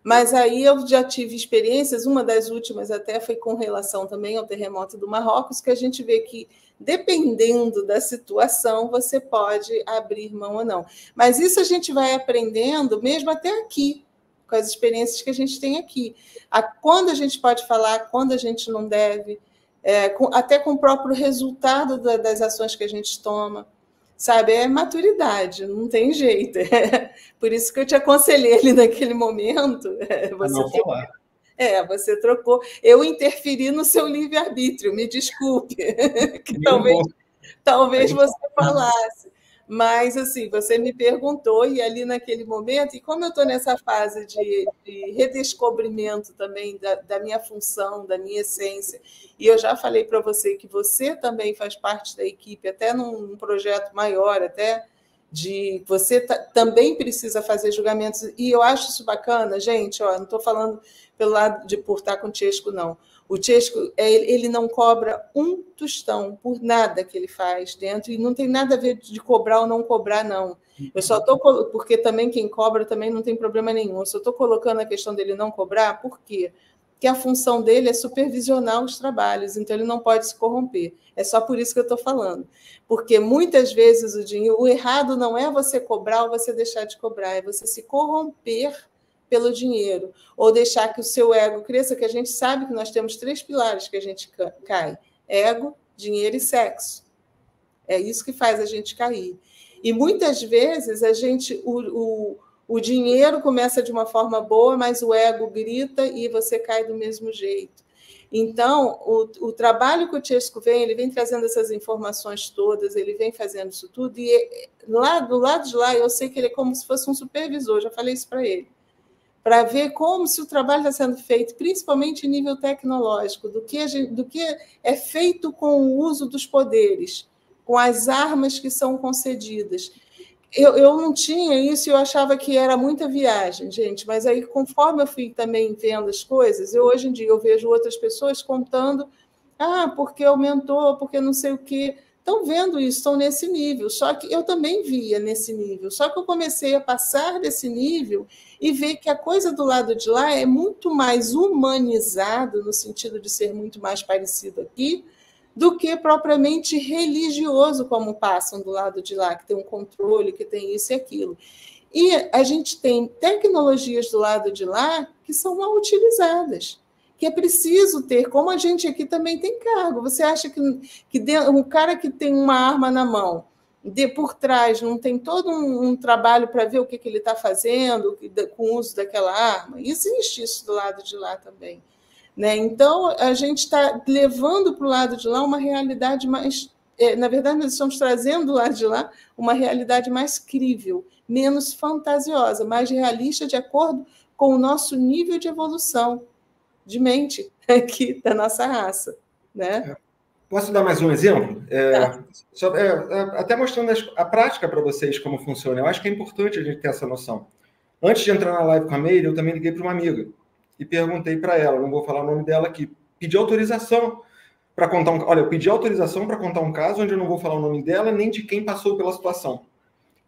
Mas aí eu já tive experiências, uma das últimas até foi com relação também ao terremoto do Marrocos, que a gente vê que, dependendo da situação, você pode abrir mão ou não. Mas isso a gente vai aprendendo mesmo até aqui, com as experiências que a gente tem aqui. Quando a gente pode falar, quando a gente não deve, até com o próprio resultado das ações que a gente toma. Sabe, é maturidade, não tem jeito. Por isso que eu te aconselhei ali naquele momento. Você trocou. Eu interferi no seu livre-arbítrio, me desculpe, que talvez você falasse. Mas, assim, você me perguntou, e ali naquele momento, e como eu estou nessa fase de redescobrimento também da minha função, da minha essência, e eu já falei para você que você também faz parte da equipe, até num projeto maior, até de você também precisa fazer julgamentos, e eu acho isso bacana, gente, não estou falando pelo lado de por estar com o Chesco, não. O Chesco, ele não cobra um tostão por nada que ele faz dentro, e não tem nada a ver de cobrar ou não cobrar, não. Eu só estou... Porque também quem cobra também não tem problema nenhum. Eu só estou colocando a questão dele não cobrar, por quê? Porque a função dele é supervisionar os trabalhos, então ele não pode se corromper. É só por isso que eu estou falando. Porque muitas vezes o errado não é você cobrar ou você deixar de cobrar, é você se corromper pelo dinheiro, ou deixar que o seu ego cresça, que a gente sabe que nós temos 3 pilares que a gente cai: ego, dinheiro e sexo. É isso que faz a gente cair. E muitas vezes o dinheiro começa de uma forma boa, mas o ego grita e você cai do mesmo jeito. Então, o trabalho que o Chesco ele vem trazendo essas informações todas, ele vem fazendo isso tudo, e lá do lado de lá eu sei que ele é como se fosse um supervisor, já falei isso para ele, para ver como se o trabalho está sendo feito, principalmente em nível tecnológico, do que é feito com o uso dos poderes, com as armas que são concedidas. Eu não tinha isso, eu achava que era muita viagem, gente, mas aí, conforme eu fui também vendo as coisas, hoje em dia eu vejo outras pessoas contando, porque aumentou, porque não sei o quê. Estão vendo isso, estão nesse nível, só que eu também via nesse nível, só que eu comecei a passar desse nível e ver que a coisa do lado de lá é muito mais humanizado, no sentido de ser muito mais parecido aqui, do que propriamente religioso, como passam do lado de lá, que tem um controle, que tem isso e aquilo. E a gente tem tecnologias do lado de lá que são mal utilizadas, que é preciso ter, como a gente aqui também tem cargo. Você acha que o cara que tem uma arma na mão, por trás, não tem todo um trabalho para ver o que ele está fazendo com o uso daquela arma? Existe isso do lado de lá também. Né? Então, a gente está levando para o lado de lá uma realidade mais... na verdade, nós estamos trazendo do lado de lá uma realidade mais crível, menos fantasiosa, mais realista, de acordo com o nosso nível de evolução de mente aqui da nossa raça. Né? Posso dar mais um exemplo? Até mostrando a prática para vocês como funciona. Eu acho que é importante a gente ter essa noção. Antes de entrar na live com a Meire, eu também liguei para uma amiga e perguntei para ela, não vou falar o nome dela aqui, pedi autorização para contar Olha, eu pedi autorização para contar um caso onde eu não vou falar o nome dela nem de quem passou pela situação.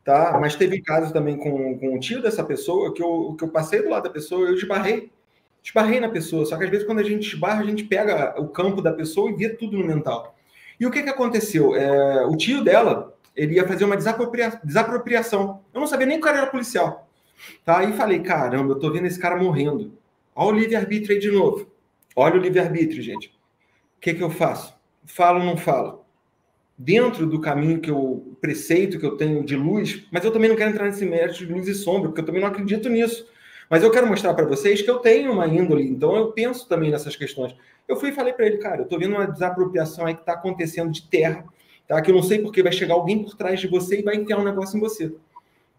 Tá? Mas teve casos também com o tio dessa pessoa que eu passei do lado da pessoa, eu esbarrei na pessoa, só que às vezes quando a gente esbarra, a gente pega o campo da pessoa e vira tudo no mental. E o que aconteceu? O tio dela, ele ia fazer uma desapropriação. Eu não sabia nem que o cara era policial. Tá? Aí falei, caramba, eu tô vendo esse cara morrendo. Olha o livre-arbítrio aí de novo. Olha o livre-arbítrio, gente. O que eu faço? Falo ou não falo? Dentro do caminho o preceito que eu tenho de luz, mas eu também não quero entrar nesse mérito de luz e sombra, porque eu também não acredito nisso. Mas eu quero mostrar para vocês que eu tenho uma índole, então eu penso também nessas questões. Eu fui e falei para ele, cara, eu estou vendo uma desapropriação aí que está acontecendo de terra, tá? Que eu não sei porque vai chegar alguém por trás de você e vai enfiar um negócio em você.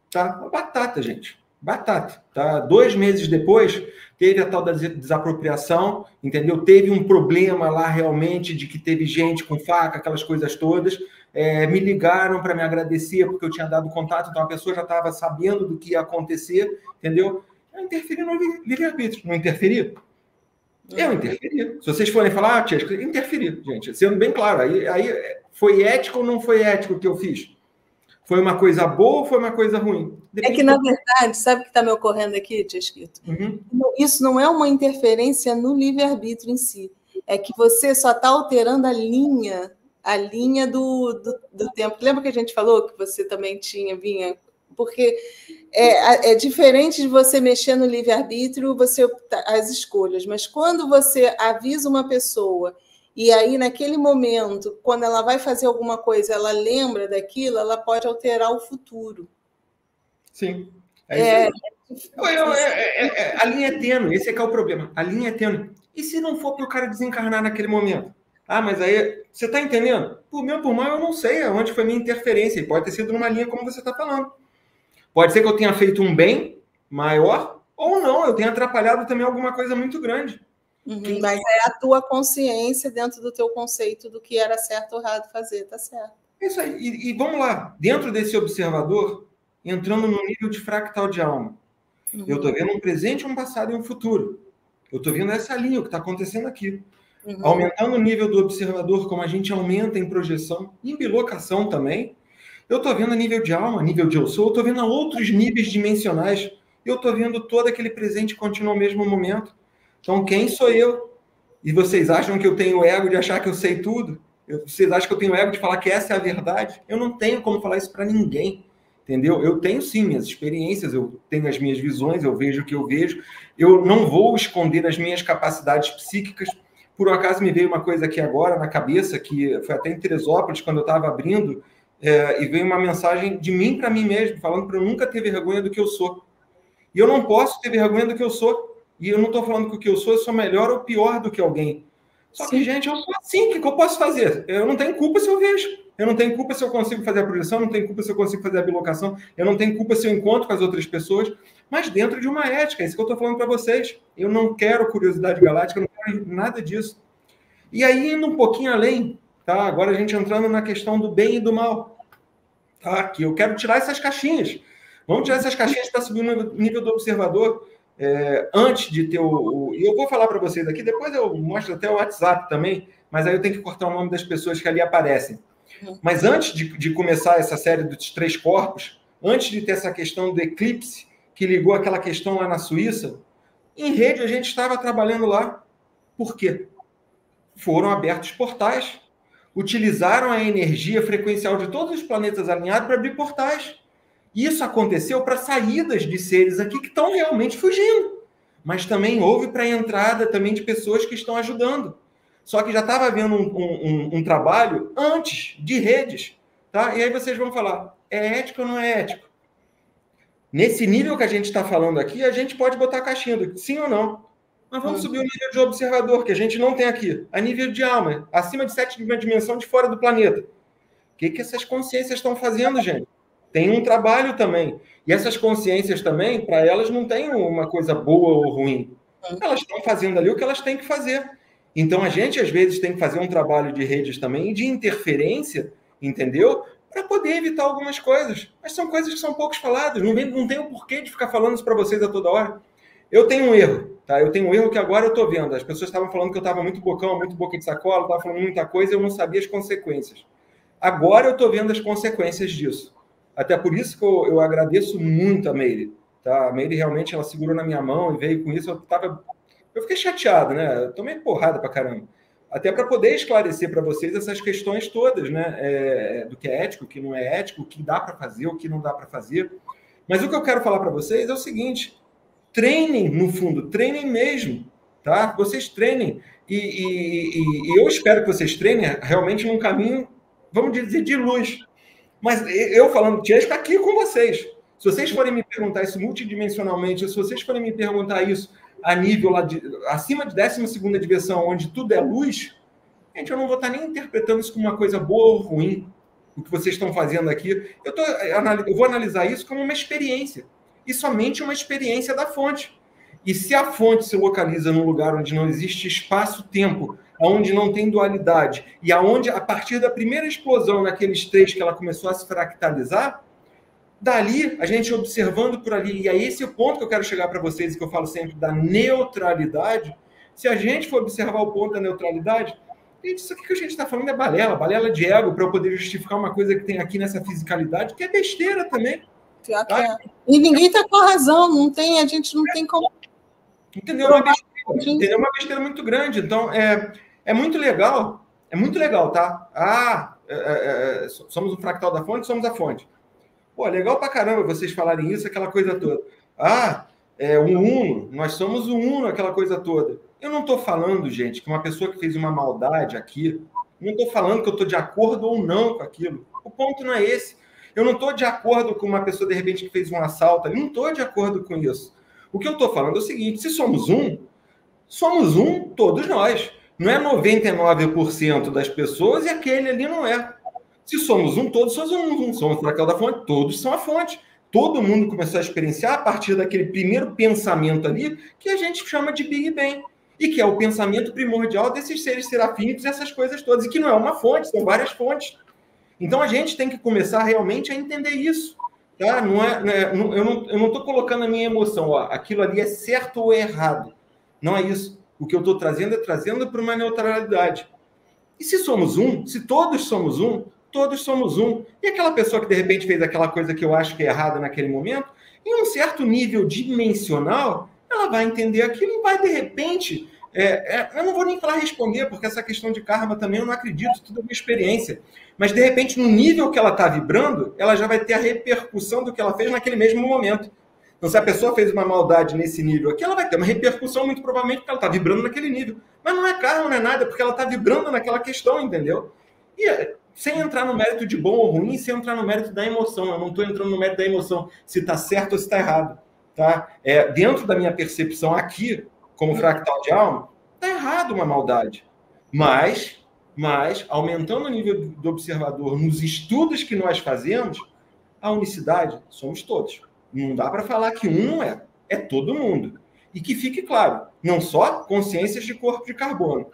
Tá? Batata, gente. Batata. Tá? 2 meses depois, teve a tal da desapropriação, entendeu? Teve um problema lá realmente de que teve gente com faca, aquelas coisas todas. Me ligaram para me agradecer porque eu tinha dado contato, então a pessoa já estava sabendo do que ia acontecer, entendeu? Eu interferi no livre-arbítrio. Não interferi? Eu interferi. Se vocês forem falar, tia, interferi, gente. Sendo bem claro, aí foi ético ou não foi ético o que eu fiz? Foi uma coisa boa ou foi uma coisa ruim? Depende na verdade, sabe o que está me ocorrendo aqui, tia Esquito? Isso não é uma interferência no livre-arbítrio em si. É que você só está alterando a linha do tempo. Lembra que a gente falou que você também vinha... Porque é diferente de você mexer no livre-arbítrio, as escolhas. Mas quando você avisa uma pessoa E aí, naquele momento, quando ela vai fazer alguma coisa, ela lembra daquilo, ela pode alterar o futuro. Sim. É isso aí. A linha é tênue, esse é que é o problema. A linha é tênue. E se não for para o cara desencarnar naquele momento? Ah, mas aí, você está entendendo? Por meu, por mal, eu não sei onde foi minha interferência. E pode ter sido numa linha como você está falando. Pode ser que eu tenha feito um bem maior, ou não, eu tenha atrapalhado também alguma coisa muito grande. Mas é a tua consciência dentro do teu conceito do que era certo ou errado fazer, tá certo. É isso aí. E vamos lá, dentro desse observador, entrando no nível de fractal de alma. Eu estou vendo um presente, um passado e um futuro. Eu estou vendo essa linha, o que está acontecendo aqui. Aumentando o nível do observador, como a gente aumenta em projeção, em bilocação também. Eu estou vendo a nível de alma, nível de eu sou, eu estou vendo a outros níveis dimensionais. Eu estou vendo todo aquele presente contínuo ao mesmo momento. Então, quem sou eu? E vocês acham que eu tenho ego de achar que eu sei tudo? Vocês acham que eu tenho ego de falar que essa é a verdade? Eu não tenho como falar isso para ninguém. Entendeu? Eu tenho sim minhas experiências, eu tenho as minhas visões, eu vejo o que eu vejo. Eu não vou esconder as minhas capacidades psíquicas. Por um acaso me veio uma coisa aqui agora na cabeça, que foi até em Teresópolis, quando eu estava abrindo, e veio uma mensagem de mim para mim mesmo, falando para eu nunca ter vergonha do que eu sou. E eu não posso ter vergonha do que eu sou. E eu não estou falando que o que eu sou melhor ou pior do que alguém. Só que, gente, eu sou assim, o que eu posso fazer? Eu não tenho culpa se eu vejo. Eu não tenho culpa se eu consigo fazer a projeção, não tenho culpa se eu consigo fazer a bilocação, eu não tenho culpa se eu encontro com as outras pessoas, mas dentro de uma ética, é isso que eu estou falando para vocês. Eu não quero curiosidade galáctica, eu não quero nada disso. E aí, indo um pouquinho além, tá? Agora a gente entrando na questão do bem e do mal. Tá? Que eu quero tirar essas caixinhas. Vamos tirar essas caixinhas para subir no nível do observador. Antes de ter E eu vou falar para vocês aqui, depois eu mostro até o WhatsApp também, mas aí eu tenho que cortar o nome das pessoas que ali aparecem. Mas antes de começar essa série dos 3 corpos, antes de ter essa questão do eclipse, que ligou aquela questão lá na Suíça, em rede a gente estava trabalhando lá. Por quê? Foram abertos portais, utilizaram a energia frequencial de todos os planetas alinhados para abrir portais. Isso aconteceu para saídas de seres aqui que estão realmente fugindo. Mas também houve para a entrada também de pessoas que estão ajudando. Só que já estava havendo um trabalho antes de redes. Tá? E aí vocês vão falar, é ético ou não é ético? Nesse nível que a gente está falando aqui, a gente pode botar a caixinha do sim ou não. Mas vamos subir o nível de observador, que a gente não tem aqui. A nível de alma, acima de 7ª dimensão de fora do planeta. O que essas consciências estão fazendo, gente? Tem um trabalho também. E essas consciências também, para elas, não tem uma coisa boa ou ruim. Elas estão fazendo ali o que elas têm que fazer. Então, a gente, às vezes, tem que fazer um trabalho de redes também, de interferência, entendeu? Para poder evitar algumas coisas. Mas são coisas que são poucos faladas. Não tem o porquê de ficar falando isso para vocês a toda hora. Eu tenho um erro, tá? Eu tenho um erro que agora eu estou vendo. As pessoas estavam falando que eu estava muito bocão, muito boca de sacola, estava falando muita coisa e eu não sabia as consequências. Agora eu estou vendo as consequências disso. Até por isso que eu agradeço muito a Meire. Tá? A Meire realmente ela segurou na minha mão e veio com isso. Eu fiquei chateado, né? Eu tomei porrada pra caramba. Até para poder esclarecer para vocês essas questões todas, né? Do que é ético, o que não é ético, o que dá para fazer, o que não dá para fazer. Mas o que eu quero falar para vocês é o seguinte: treinem, no fundo, treinem mesmo. Tá? Vocês treinem. E eu espero que vocês treinem realmente num caminho, vamos dizer, de luz. Mas eu falando, Tia, está aqui com vocês. Se vocês forem me perguntar isso multidimensionalmente, se vocês forem me perguntar isso a nível lá acima de 12ª dimensão, onde tudo é luz, gente, eu não vou estar nem interpretando isso como uma coisa boa ou ruim, o que vocês estão fazendo aqui. Eu vou analisar isso como uma experiência. E somente uma experiência da fonte. E se a fonte se localiza num lugar onde não existe espaço-tempo, onde não tem dualidade, e aonde, a partir da primeira explosão, naqueles 3 que ela começou a se fractalizar, dali, a gente observando por ali, e é esse o ponto que eu quero chegar para vocês, e que eu falo sempre da neutralidade. Se a gente for observar o ponto da neutralidade, gente, isso aqui que a gente está falando é balela de ego, para eu poder justificar uma coisa que tem aqui nessa fisicalidade, que é besteira também. Tá? E ninguém está com a razão, a gente não tem como... Entendeu? Uma besteira muito grande. Então, é muito legal, tá? Somos um fractal da fonte, somos a fonte. Pô, legal pra caramba vocês falarem isso, aquela coisa toda. Um uno, nós somos um uno, aquela coisa toda. Eu não estou falando, gente, que uma pessoa que fez uma maldade aqui, não estou falando que eu estou de acordo ou não com aquilo. O ponto não é esse. Eu não estou de acordo com uma pessoa, de repente, que fez um assalto. Eu não estou de acordo com isso. O que eu estou falando é o seguinte, se somos um todos nós. Não é 99% das pessoas e aquele ali não é. Se somos um, todos somos um. Somos Raquel da Fonte, todos são a fonte. Todo mundo começou a experienciar a partir daquele primeiro pensamento ali que a gente chama de Big Bang. E que é o pensamento primordial desses seres serafínicos, essas coisas todas. E que não é uma fonte, são várias fontes. Então a gente tem que começar realmente a entender isso. Tá? Eu não estou colocando a minha emoção, ó, aquilo ali é certo ou é errado. Não é isso. O que eu estou trazendo é trazendo para uma neutralidade. E se somos um, se todos somos um. E aquela pessoa que de repente fez aquela coisa que eu acho que é errada naquele momento, em um certo nível dimensional, ela vai entender aquilo e vai de repente... eu não vou nem falar responder, porque essa questão de karma também eu não acredito, tudo é uma experiência. Mas, de repente, no nível que ela está vibrando, ela já vai ter a repercussão do que ela fez naquele mesmo momento. Então, se a pessoa fez uma maldade nesse nível aqui, ela vai ter uma repercussão, muito provavelmente, porque ela está vibrando naquele nível. Mas não é karma, não é nada, porque ela está vibrando naquela questão, entendeu? E sem entrar no mérito de bom ou ruim, sem entrar no mérito da emoção. Eu não estou entrando no mérito da emoção, se está certo ou se está errado. Tá? Dentro da minha percepção aqui, como fractal de alma, está errado uma maldade. Mas, aumentando o nível do observador nos estudos que nós fazemos, a unicidade somos todos. Não dá para falar que um não é. É todo mundo. E que fique claro, não só consciências de corpo de carbono.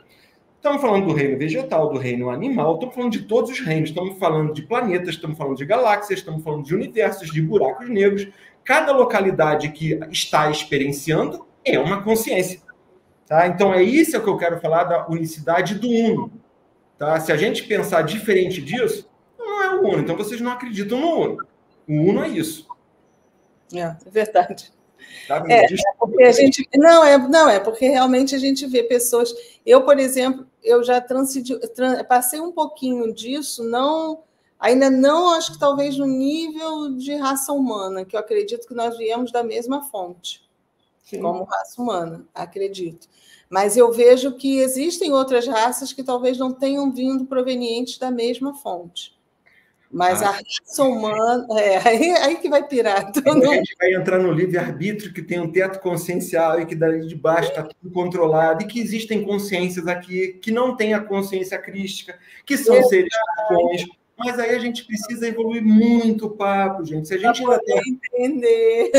Estamos falando do reino vegetal, do reino animal, estamos falando de todos os reinos, estamos falando de planetas, estamos falando de galáxias, estamos falando de universos, de buracos negros. Cada localidade que está experienciando é uma consciência. Tá? Então, é isso que eu quero falar da unicidade do uno. Tá? Se a gente pensar diferente disso, não é o uno. Então, vocês não acreditam no uno. O uno é isso. É verdade. Tá? Porque a gente... Não, é porque realmente a gente vê pessoas... Eu, por exemplo, eu já passei um pouquinho disso, ainda não, acho que talvez no nível de raça humana, que eu acredito que nós viemos da mesma fonte. Sim. Como raça humana, acredito. Mas eu vejo que existem outras raças que talvez não tenham vindo provenientes da mesma fonte. Mas a raça humana... aí que vai pirar. A gente vai entrar no livre-arbítrio, que tem um teto consciencial e que dali de baixo está tudo controlado, e que existem consciências aqui que não têm a consciência crística, que são seres bons. Mas aí a gente precisa evoluir muito o papo, gente. Se a gente ainda está entender,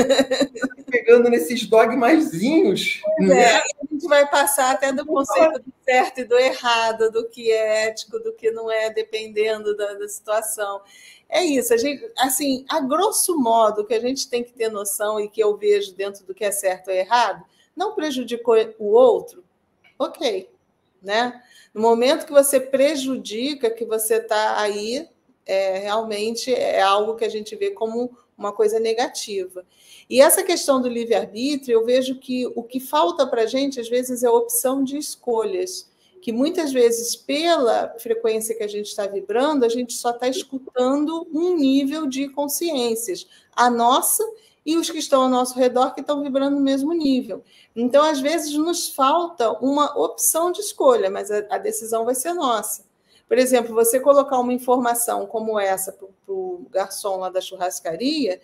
pegando nesses dogmazinhos, né? A gente vai passar até do conceito do certo e do errado, do que é ético, do que não é, dependendo da situação. É isso, a gente, assim, a grosso modo, que a gente tem que ter noção e que eu vejo dentro do que é certo ou errado, não prejudicou o outro, ok, né? No momento que você prejudica, que você está aí, realmente é algo que a gente vê como uma coisa negativa. E essa questão do livre-arbítrio, eu vejo que o que falta para a gente, às vezes, é a opção de escolhas, que muitas vezes, pela frequência que a gente está vibrando, a gente só está escutando um nível de consciências, a nossa e os que estão ao nosso redor, que estão vibrando no mesmo nível. Então, às vezes, nos falta uma opção de escolha, mas a decisão vai ser nossa. Por exemplo, você colocar uma informação como essa para o garçom lá da churrascaria,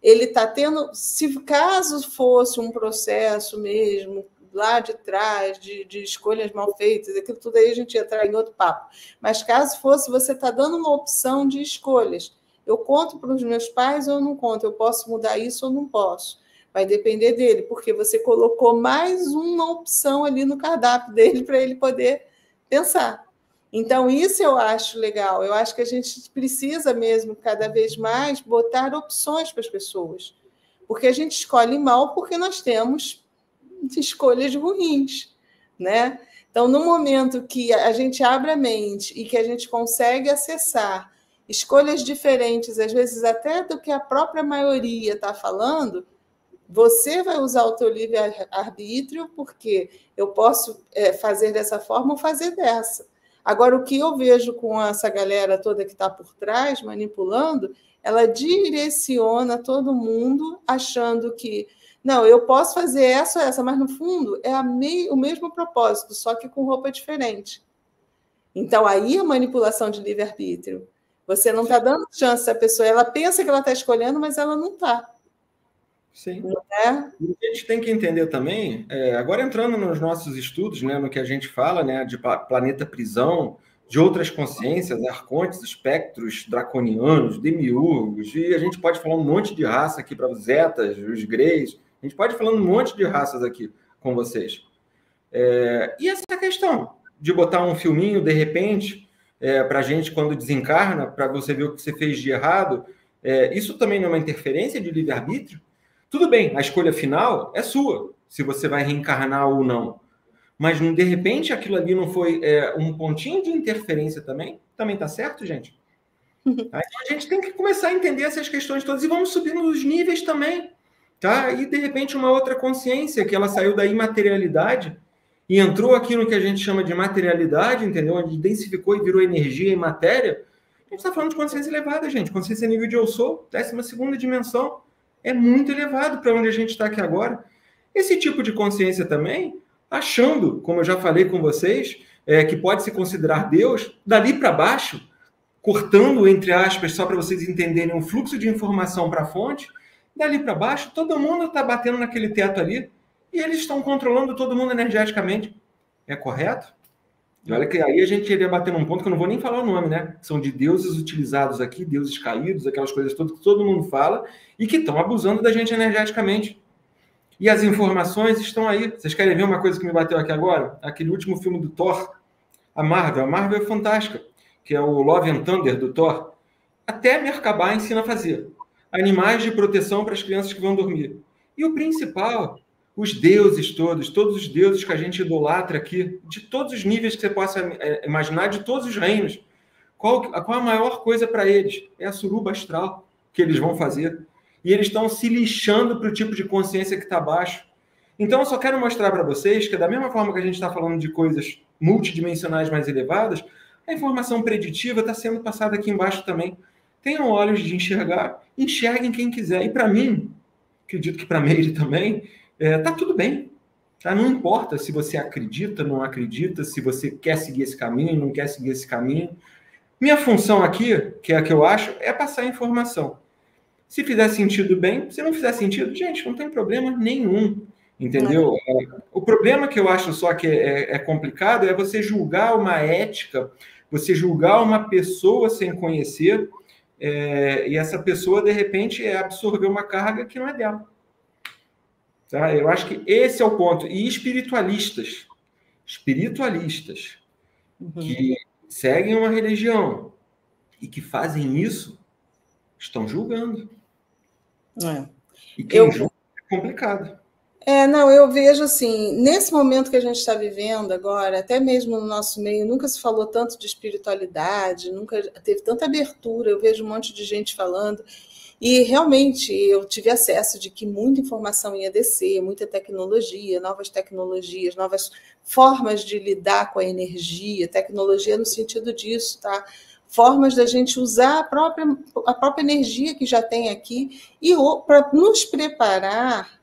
ele está tendo, se caso fosse um processo mesmo, lá de trás, de escolhas mal feitas, aquilo tudo aí a gente ia entrar em outro papo. Mas caso fosse, você está dando uma opção de escolhas. Eu conto para os meus pais ou eu não conto? Eu posso mudar isso ou não posso? Vai depender dele, porque você colocou mais uma opção ali no cardápio dele para ele poder pensar. Então, isso eu acho legal. Eu acho que a gente precisa mesmo, cada vez mais, botar opções para as pessoas. Porque a gente escolhe mal porque nós temos escolhas ruins, né? Então, no momento que a gente abre a mente e que a gente consegue acessar escolhas diferentes, às vezes até do que a própria maioria está falando, você vai usar o teu livre-arbítrio, porque eu posso fazer dessa forma ou fazer dessa. Agora, o que eu vejo com essa galera toda que está por trás, manipulando, ela direciona todo mundo, achando que Não, eu posso fazer essa, mas no fundo é o mesmo propósito, só que com roupa diferente. Então, aí a manipulação de livre-arbítrio. Você não está dando chance à pessoa, ela pensa que ela está escolhendo, mas ela não está. Sim. Não é? O que a gente tem que entender também, agora entrando nos nossos estudos, né, no que a gente fala, né, de planeta prisão, de outras consciências, arcontes, espectros, draconianos, demiurgos, e a gente pode falar um monte de raça aqui para os zetas, os greys, a gente pode falar um monte de raças aqui com vocês. E essa questão de botar um filminho, de repente, para a gente, quando desencarna, para você ver o que você fez de errado, isso também não é uma interferência de livre-arbítrio? Tudo bem, a escolha final é sua, se você vai reencarnar ou não. Mas, de repente, aquilo ali não foi um pontinho de interferência também? Também está certo, gente? Então, a gente tem que começar a entender essas questões todas e vamos subir nos níveis também. Tá? E, de repente, uma outra consciência, que ela saiu da imaterialidade e entrou aqui no que a gente chama de materialidade, entendeu? Onde densificou e virou energia e matéria. A gente está falando de consciência elevada, gente. Consciência nível de eu sou, 12ª dimensão. É muito elevado para onde a gente está aqui agora. Esse tipo de consciência também, achando, como eu já falei com vocês, que pode se considerar Deus, dali para baixo, cortando, entre aspas, só para vocês entenderem, um fluxo de informação para a fonte, dali para baixo, todo mundo está batendo naquele teto ali e eles estão controlando todo mundo energeticamente. É correto? E olha que aí a gente iria bater num ponto que eu não vou nem falar o nome, né? São de deuses utilizados aqui, deuses caídos, aquelas coisas todas que todo mundo fala e que estão abusando da gente energeticamente. E as informações estão aí. Vocês querem ver uma coisa que me bateu aqui agora? Aquele último filme do Thor, a Marvel. A Marvel é fantástica, que é o Love and Thunder do Thor. Até Merkabah ensina a fazer animais de proteção para as crianças que vão dormir. E o principal, os deuses todos os deuses que a gente idolatra aqui, de todos os níveis que você possa imaginar, de todos os reinos. Qual a maior coisa para eles? É a suruba astral que eles vão fazer. E eles estão se lixando para o tipo de consciência que está abaixo. Então, eu só quero mostrar para vocês que, da mesma forma que a gente está falando de coisas multidimensionais mais elevadas, a informação preditiva está sendo passada aqui embaixo também. Tenham olhos de enxergar, enxerguem quem quiser. E para mim, acredito que para a Meire também, tá tudo bem. Tá? Não importa se você acredita, não acredita, se você quer seguir esse caminho, não quer seguir esse caminho. Minha função aqui, que é a que eu acho, é passar a informação. Se fizer sentido, bem. Se não fizer sentido, gente, não tem problema nenhum. Entendeu? O problema que eu acho só que é complicado é você julgar uma ética, você julgar uma pessoa sem conhecer, e essa pessoa, de repente, absorver uma carga que não é dela. Tá? Eu acho que esse é o ponto. E espiritualistas que seguem uma religião e que fazem isso, estão julgando. E quem julga é complicado. Não, eu vejo assim, nesse momento que a gente está vivendo agora, até mesmo no nosso meio, nunca se falou tanto de espiritualidade, nunca teve tanta abertura, eu vejo um monte de gente falando, e realmente eu tive acesso de que muita informação ia descer, muita tecnologia, novas tecnologias, novas formas de lidar com a energia, tecnologia no sentido disso, tá? Formas da gente usar a própria energia que já tem aqui e para nos prepararmos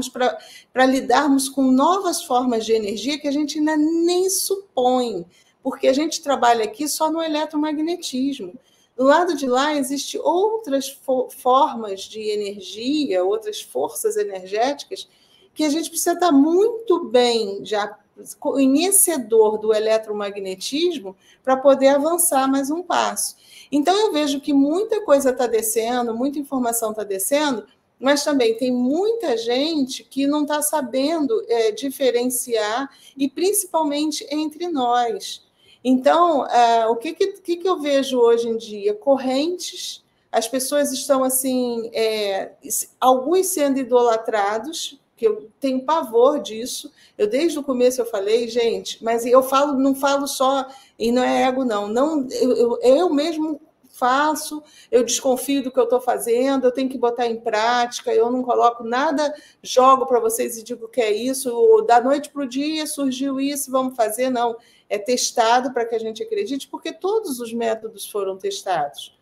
para lidarmos com novas formas de energia que a gente ainda nem supõe, porque a gente trabalha aqui só no eletromagnetismo. Do lado de lá existem outras formas de energia, outras forças energéticas que a gente precisa estar muito bem já conhecedor do eletromagnetismo para poder avançar mais um passo. Então, eu vejo que muita coisa está descendo, muita informação está descendo, mas também tem muita gente que não está sabendo diferenciar, e principalmente entre nós. Então, o que eu vejo hoje em dia? Correntes, as pessoas estão assim, alguns sendo idolatrados, que eu tenho pavor disso. Eu desde o começo eu falei, gente, mas eu não falo só, e não é ego, não eu mesmo faço, eu desconfio do que eu estou fazendo, eu tenho que botar em prática, eu não coloco nada, jogo para vocês e digo que é isso, da noite para o dia surgiu isso, vamos fazer, não. É testado para que a gente acredite, porque todos os métodos foram testados.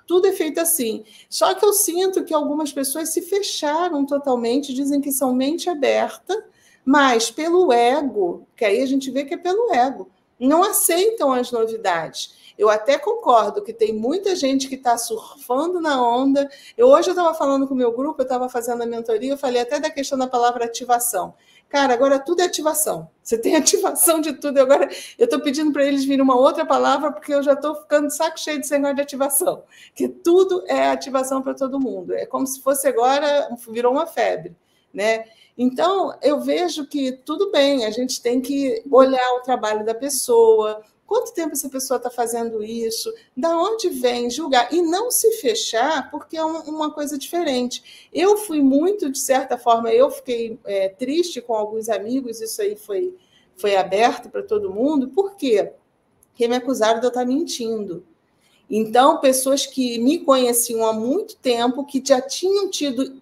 tudo é feito assim. Só que eu sinto que algumas pessoas se fecharam totalmente, dizem que são mente aberta, mas pelo ego, que aí a gente vê que é pelo ego, não aceitam as novidades. Eu até concordo que tem muita gente que está surfando na onda. Hoje eu estava falando com o meu grupo, eu estava fazendo a mentoria, eu falei até da questão da palavra ativação. Cara, agora tudo é ativação. Você tem ativação de tudo. Agora eu estou pedindo para eles virem uma outra palavra, porque eu já estou ficando de saco cheio desse negócio de ativação. Que tudo é ativação para todo mundo. É como se fosse agora, virou uma febre, né? Então, eu vejo que tudo bem, a gente tem que olhar o trabalho da pessoa, quanto tempo essa pessoa está fazendo isso, da onde vem, julgar, e não se fechar, porque é uma coisa diferente. Eu fui muito, de certa forma, eu fiquei triste com alguns amigos, isso aí foi aberto para todo mundo, por quê? Porque me acusaram de eu estar mentindo. Então, pessoas que me conheciam há muito tempo, que já tinham tido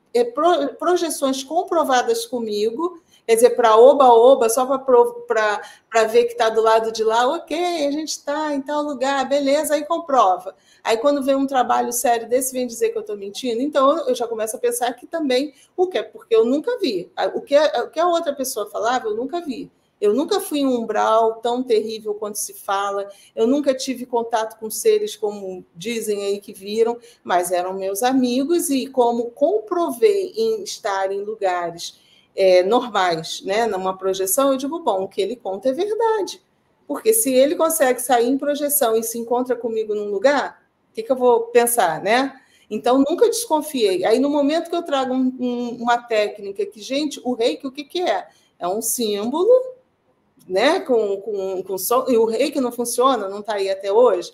projeções comprovadas comigo, quer dizer, para oba-oba, só para ver que está do lado de lá, ok, a gente está em tal lugar, beleza, aí comprova. Aí, quando vem um trabalho sério desse, vem dizer que eu estou mentindo, então eu já começo a pensar que também, porque eu nunca vi. O que a outra pessoa falava, eu nunca vi. Eu nunca fui em um umbral tão terrível quanto se fala, eu nunca tive contato com seres como dizem aí que viram, mas eram meus amigos, e como comprovei em estar em lugares normais, né, numa projeção, eu digo, bom, o que ele conta é verdade. Porque se ele consegue sair em projeção e se encontra comigo num lugar, o que eu vou pensar, né? Então, nunca desconfiei. Aí, no momento que eu trago uma técnica que, gente, o reiki, o que é? É um símbolo, né, com som, e o reiki não funciona, não está aí até hoje.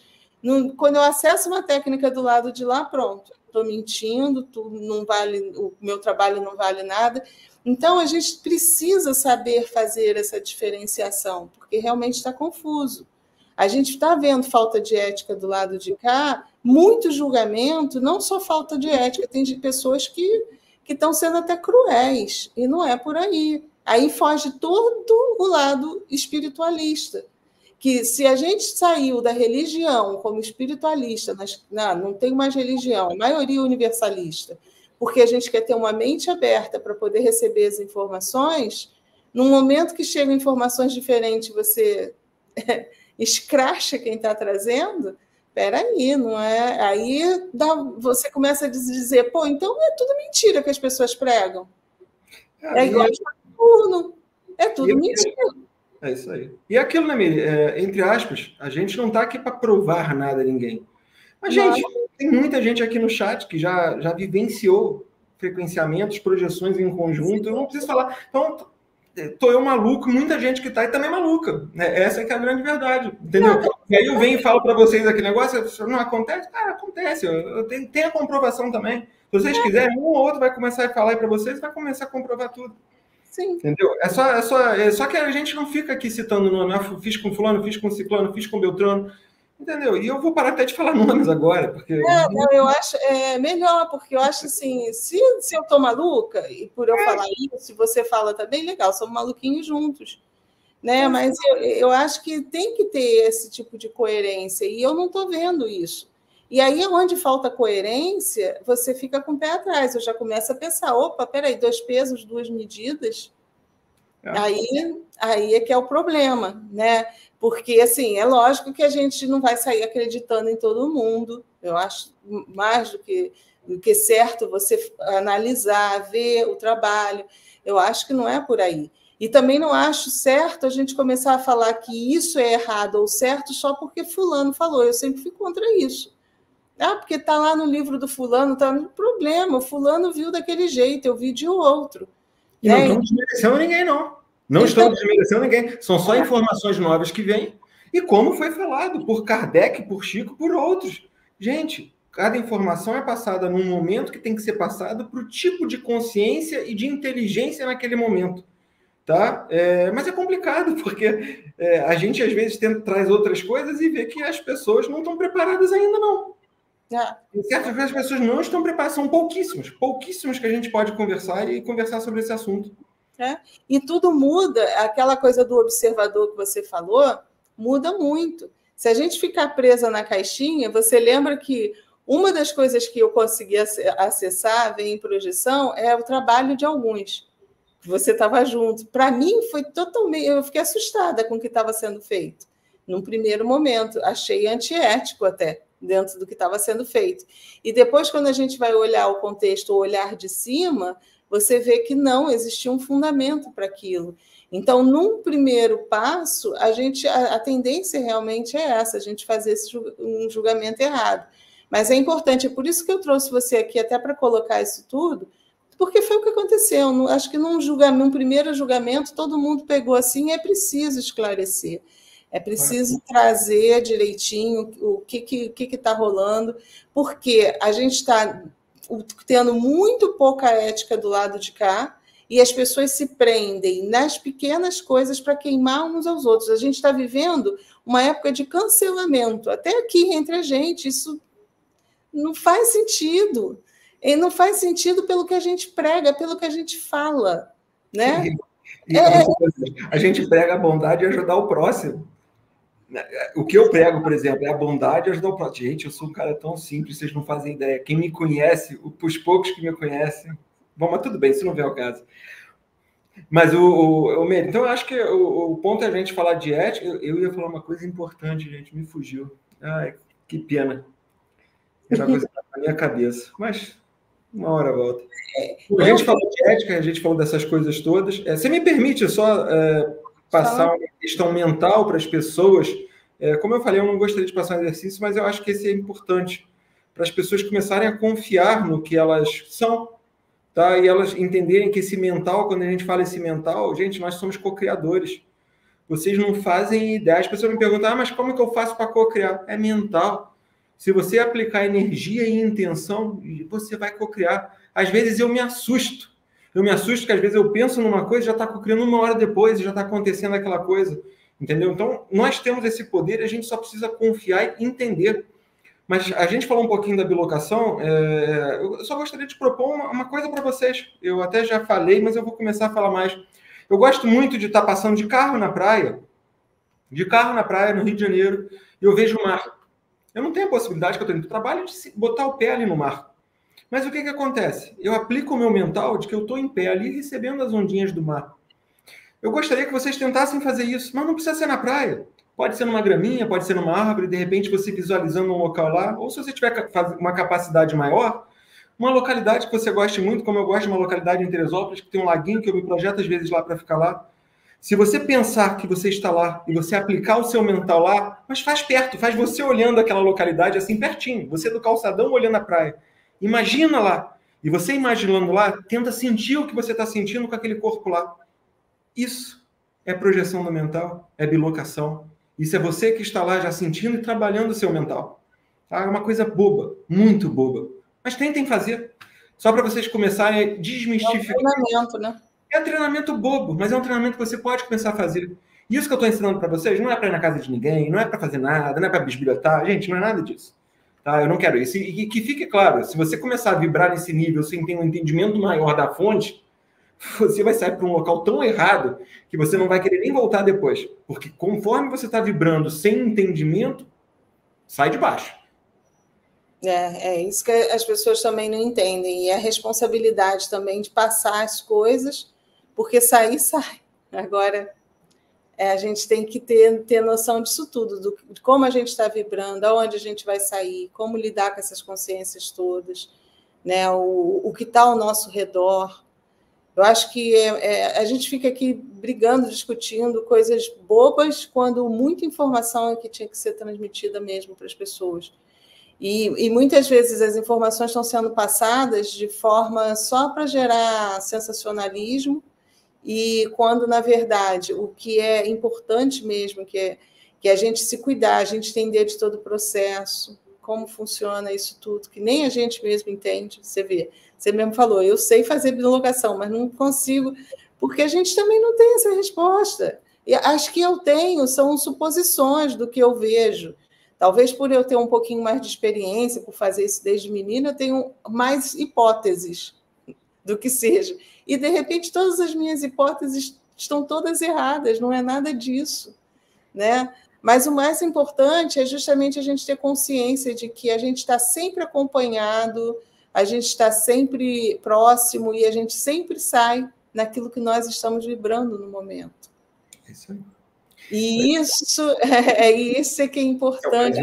Quando eu acesso uma técnica do lado de lá, pronto, estou mentindo, não vale, o meu trabalho não vale nada. Então, a gente precisa saber fazer essa diferenciação, porque realmente está confuso. A gente está vendo falta de ética do lado de cá, muito julgamento, não só falta de ética, tem de pessoas que estão sendo até cruéis, e não é por aí. Aí foge todo o lado espiritualista, que se a gente saiu da religião como espiritualista, não tem mais religião, a maioria é universalista, porque a gente quer ter uma mente aberta para poder receber as informações, no momento que chegam informações diferentes, você escracha quem está trazendo, peraí, não é? Aí você começa a dizer, pô, então é tudo mentira que as pessoas pregam. É igual Saturno, é tudo mentira. É isso aí. E aquilo, né, Miri? Entre aspas, a gente não está aqui para provar nada a ninguém. Mas, gente, tem muita gente aqui no chat que já vivenciou frequenciamentos, projeções em conjunto. Eu não preciso falar. Então, estou eu maluco, muita gente que está aí também maluca. Né? Essa que é a grande verdade, entendeu? E aí eu venho e falo para vocês aquele negócio, não acontece? Cara, acontece. Eu tenho a comprovação também. Se vocês quiserem, um ou outro vai começar a falar para vocês, vai começar a comprovar tudo. Sim. Entendeu? Só que a gente não fica aqui citando nome. Fiz com fulano, fiz com ciclano, fiz com beltrano. Entendeu? E eu vou parar até de falar nomes agora, porque... Não, eu acho melhor, porque eu acho assim, se eu tô maluca, e por eu falar isso, se você fala também, legal, somos maluquinhos juntos, né? Mas eu acho que tem que ter esse tipo de coerência, e eu não estou vendo isso. E aí, onde falta coerência, você fica com o pé atrás, eu já começo a pensar, opa, peraí, 2 pesos, 2 medidas... Aí é que é o problema, né? Porque, assim, é lógico que a gente não vai sair acreditando em todo mundo. Eu acho mais do que certo você analisar, ver o trabalho. Eu acho que não é por aí. E também não acho certo a gente começar a falar que isso é errado ou certo só porque fulano falou. Eu sempre fui contra isso. Porque está lá no livro do fulano, está no problema. O fulano viu daquele jeito, eu vi de outro. E não estamos desmerecendo ninguém, não. Não estamos desmerecendo ninguém. São só informações novas que vêm. E como foi falado por Kardec, por Chico, por outros. Gente, cada informação é passada num momento que tem que ser passado para o tipo de consciência e de inteligência naquele momento. Tá? Mas é complicado, porque a gente, às vezes, traz outras coisas e vê que as pessoas não estão preparadas ainda, não. Em certas vezes, as pessoas não estão preparadas. São pouquíssimos que a gente pode conversar e conversar sobre esse assunto. E tudo muda, aquela coisa do observador que você falou, muda muito. Se a gente ficar presa na caixinha, você lembra que Uma das coisas que eu consegui acessar, ver em projeção, é o trabalho de alguns. Você estava junto. Para mim, foi totalmente... Eu fiquei assustada com o que estava sendo feito. Num primeiro momento, achei antiético até, dentro do que estava sendo feito. E depois, quando a gente vai olhar o contexto, o olhar de cima, você vê que não existia um fundamento para aquilo. Então, num primeiro passo, a tendência realmente é essa, a gente fazer um julgamento errado. Mas é importante, é por isso que eu trouxe você aqui, até para colocar isso tudo, porque foi o que aconteceu. Acho que num primeiro julgamento, todo mundo pegou assim, é preciso esclarecer. É preciso trazer direitinho o que está rolando, porque a gente está tendo muito pouca ética do lado de cá, e as pessoas se prendem nas pequenas coisas para queimar uns aos outros. A gente está vivendo uma época de cancelamento, até aqui entre a gente, isso não faz sentido. E não faz sentido pelo que a gente prega, pelo que a gente fala. Né? A gente prega a bondade e ajudar o próximo. O que eu prego, por exemplo, é a bondade e ajudar o próximo. Gente, eu sou um cara tão simples, vocês não fazem ideia. Quem me conhece, os poucos que me conhecem... Bom, mas tudo bem, se não vier o caso. Mas então eu acho que o ponto é a gente falar de ética. Eu ia falar uma coisa importante, gente, me fugiu. Ai, que pena. Era uma coisa que estava na minha cabeça. Mas uma hora volta. A gente falou de ética, a gente falou dessas coisas todas. Você me permite só passar uma questão mental para as pessoas? Como eu falei, eu não gostaria de passar um exercício, mas eu acho que esse é importante para as pessoas começarem a confiar no que elas são. Tá? E elas entenderem que esse mental, quando a gente fala esse mental, gente, nós somos co-criadores. Vocês não fazem ideia. As pessoas me perguntam, mas como é que eu faço para co-criar? É mental. Se você aplicar energia e intenção, você vai co-criar. Às vezes eu me assusto. Eu me assusto que às vezes eu penso numa coisa e já está co-criando uma hora depois e já está acontecendo aquela coisa. Entendeu? Então, nós temos esse poder e a gente só precisa confiar e entender. Mas a gente falou um pouquinho da bilocação, eu só gostaria de propor uma coisa para vocês. Eu até já falei, mas eu vou começar a falar mais. Eu gosto muito de estar passando de carro na praia, no Rio de Janeiro, e eu vejo o mar. Eu não tenho a possibilidade, que eu estou indo para o trabalho, de botar o pé ali no mar. Mas o que acontece? Eu aplico o meu mental de que eu estou em pé ali, recebendo as ondinhas do mar. Eu gostaria que vocês tentassem fazer isso, mas não precisa ser na praia. Pode ser numa graminha, pode ser numa árvore, de repente você visualizando um local lá, ou se você tiver uma capacidade maior, uma localidade que você goste muito, como eu gosto de uma localidade em Teresópolis, que tem um laguinho que eu me projeto às vezes lá para ficar lá. Se você pensar que você está lá e você aplicar o seu mental lá, mas faz perto, faz você olhando aquela localidade assim pertinho, você do calçadão olhando a praia. Imagina lá. E você imaginando lá, tenta sentir o que você está sentindo com aquele corpo lá. Isso é projeção do mental, é bilocação. Isso é você que está lá já sentindo e trabalhando o seu mental. Tá? É uma coisa boba, muito boba. Mas tentem fazer. Só para vocês começarem a desmistificar. É um treinamento, né? É um treinamento bobo, mas é um treinamento que você pode começar a fazer. E isso que eu estou ensinando para vocês não é para ir na casa de ninguém, não é para fazer nada, não é para bisbilhotar. Gente, não é nada disso. Tá? Eu não quero isso. E que fique claro, se você começar a vibrar nesse nível sem ter um entendimento maior da fonte, você vai sair para um local tão errado que você não vai querer nem voltar depois. Porque conforme você está vibrando sem entendimento, sai de baixo. É isso que as pessoas também não entendem. E a responsabilidade também de passar as coisas, porque sair, sai. Agora, a gente tem que ter noção disso tudo, de como a gente está vibrando, aonde a gente vai sair, como lidar com essas consciências todas, né? O que está ao nosso redor. Eu acho que a gente fica aqui brigando, discutindo coisas bobas, quando muita informação é que tinha que ser transmitida mesmo para as pessoas. E muitas vezes as informações estão sendo passadas de forma só para gerar sensacionalismo, e quando, na verdade, o que é importante mesmo, que a gente se cuidar, a gente entender de todo o processo, como funciona isso tudo, que nem a gente mesmo entende. Você vê, você mesmo falou, eu sei fazer bilocação, mas não consigo, porque a gente também não tem essa resposta. E as que eu tenho são suposições do que eu vejo. Talvez por eu ter um pouquinho mais de experiência, por fazer isso desde menina, eu tenho mais hipóteses do que seja. E, de repente, todas as minhas hipóteses estão todas erradas, não é nada disso. Né? Mas o mais importante é justamente a gente ter consciência de que a gente está sempre acompanhado, a gente está sempre próximo e a gente sempre sai naquilo que nós estamos vibrando no momento. É isso aí. E isso que é importante.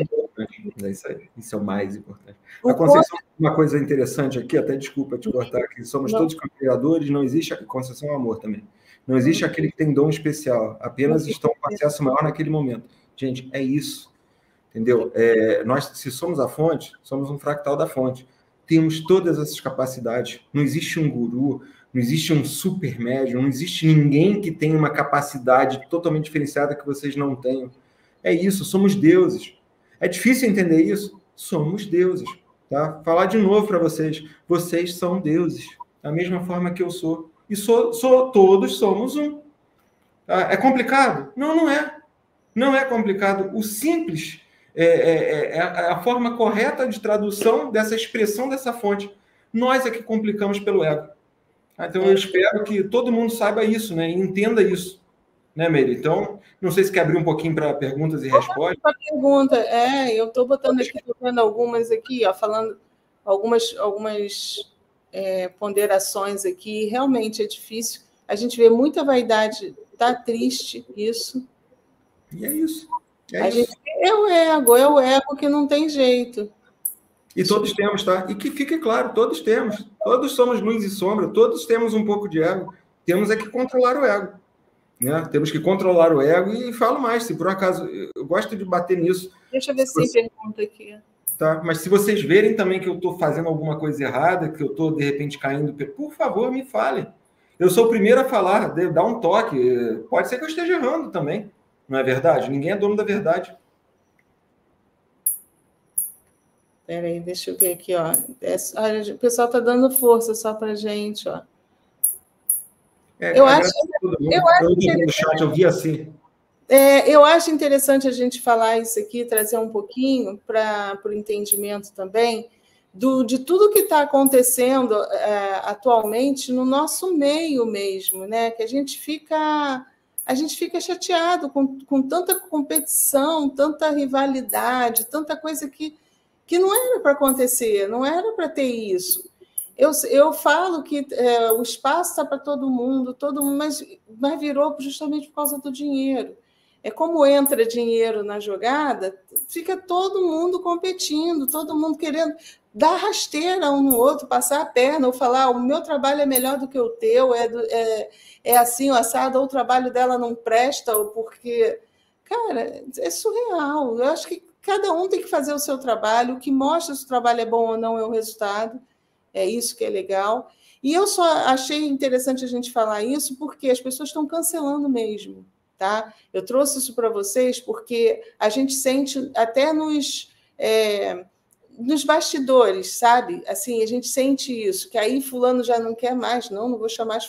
É isso aí. Isso é o mais importante. A Conceição, uma coisa interessante aqui, até desculpa te cortar, que somos todos criadores, não existe, Conceição é amor também. Não existe aquele que tem dom especial, apenas estão com acesso maior naquele momento. Gente, é isso, entendeu? Nós, se somos a fonte, somos um fractal da fonte. Temos todas essas capacidades. Não existe um guru, não existe um super médium, não existe ninguém que tenha uma capacidade totalmente diferenciada que vocês não tenham. É isso, somos deuses. É difícil entender isso? Somos deuses. Tá? Falar de novo para vocês. Vocês são deuses, da mesma forma que eu sou. E todos somos um. Tá? É complicado? Não, não é. Não é complicado. O simples é a forma correta de tradução dessa expressão dessa fonte. Nós é que complicamos pelo ego. Então, eu espero que todo mundo saiba isso, né? E entenda isso. Né, Meire? Então, não sei se quer abrir um pouquinho para perguntas e respostas. Pergunta, eu estou botando aqui, estou vendo algumas aqui, ó, falando algumas ponderações aqui. Realmente é difícil. A gente vê muita vaidade, está triste isso. E é isso. É o ego que não tem jeito. E todos temos, tá? E que fique claro, todos temos. Todos somos luz e sombra, todos temos um pouco de ego. Temos é que controlar o ego. Né? Temos que controlar o ego e falo mais, se por acaso, eu gosto de bater nisso. Deixa eu ver se tem pergunta aqui. Tá? Mas se vocês verem também que eu estou fazendo alguma coisa errada, que eu estou, de repente, caindo, por favor, me falem. Eu sou o primeiro a falar, dá um toque. Pode ser que eu esteja errando também, não é verdade? Ninguém é dono da verdade. Espera aí, deixa eu ver aqui, ó. O pessoal está dando força só para a gente, ó. Eu acho interessante a gente falar isso aqui, trazer um pouquinho para o entendimento também de tudo que está acontecendo atualmente no nosso meio mesmo, né? Que a gente fica chateado com tanta competição, tanta rivalidade, tanta coisa que não era para acontecer, não era para ter isso. Eu falo que o espaço está para todo mundo, mas virou justamente por causa do dinheiro. É como entra dinheiro na jogada, fica todo mundo competindo, todo mundo querendo dar rasteira um no outro, passar a perna, ou falar o meu trabalho é melhor do que o teu, é assim, o assado, ou o trabalho dela não presta, ou porque... Cara, é surreal. Eu acho que cada um tem que fazer o seu trabalho, o que mostra se o trabalho é bom ou não é o resultado. É isso que é legal. E eu só achei interessante a gente falar isso porque as pessoas estão cancelando mesmo, tá? Eu trouxe isso para vocês porque a gente sente até nos bastidores, sabe? Assim, a gente sente isso, que aí fulano já não quer mais, não vou chamar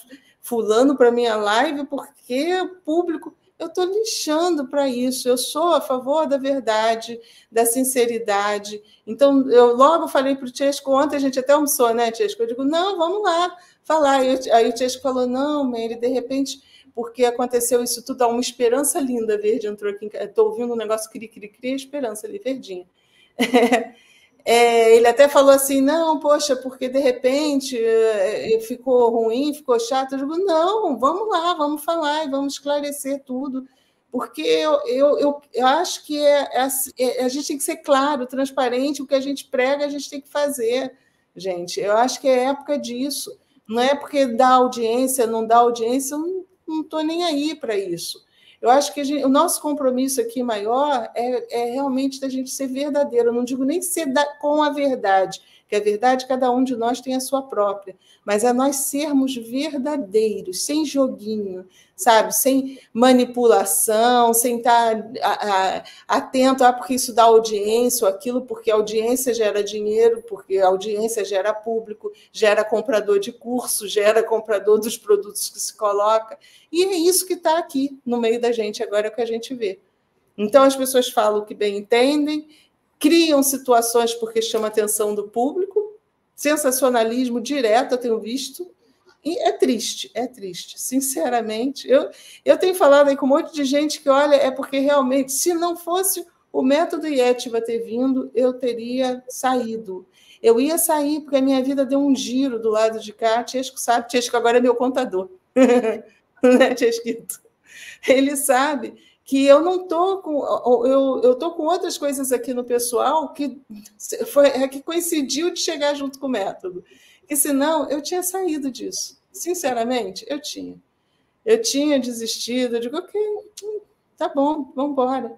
fulano para minha live porque o público... Eu estou lixando para isso. Eu sou a favor da verdade, da sinceridade. Então, eu logo falei para o Chesco, ontem a gente até almoçou, né, Chesco? Eu digo, não, vamos lá falar. Aí o Chesco falou, não, Meire, de repente, porque aconteceu isso tudo, há uma esperança linda verde entrou aqui. Estou ouvindo um negócio cri-cri-cri, esperança ali, verdinha. Ele até falou assim, não, poxa, porque de repente ficou ruim, ficou chato. Eu digo, não, vamos lá, vamos falar e vamos esclarecer tudo, porque eu acho que a gente tem que ser claro, transparente, o que a gente prega, a gente tem que fazer, gente. Eu acho que é época disso. Não é porque dá audiência, não dá audiência, eu não estou nem aí para isso. Eu acho que o nosso compromisso aqui maior é realmente da gente ser verdadeiro. Eu não digo nem ser com a verdade, que a verdade cada um de nós tem a sua própria, mas é nós sermos verdadeiros, sem joguinho, sabe? Sem manipulação, sem estar atento, porque isso dá audiência ou aquilo, porque a audiência gera dinheiro, porque a audiência gera público, gera comprador de curso, gera comprador dos produtos que se coloca. E é isso que está aqui no meio da gente, agora é o que a gente vê. Então, as pessoas falam o que bem entendem, criam situações porque chama a atenção do público, sensacionalismo direto, eu tenho visto, E é triste, sinceramente. Eu tenho falado aí com um monte de gente que, olha, é porque realmente, se não fosse o método Yeshiva ter vindo, eu teria saído. Eu ia sair, porque a minha vida deu um giro do lado de cá. Tiesco sabe, Tiesco agora é meu contador. Né, Tiesquito? Ele sabe que eu não estou com... Eu estou com outras coisas aqui no pessoal que coincidiu de chegar junto com o método. Porque senão eu tinha saído disso. Sinceramente, eu tinha. Eu tinha desistido, eu digo, ok, tá bom, vamos embora.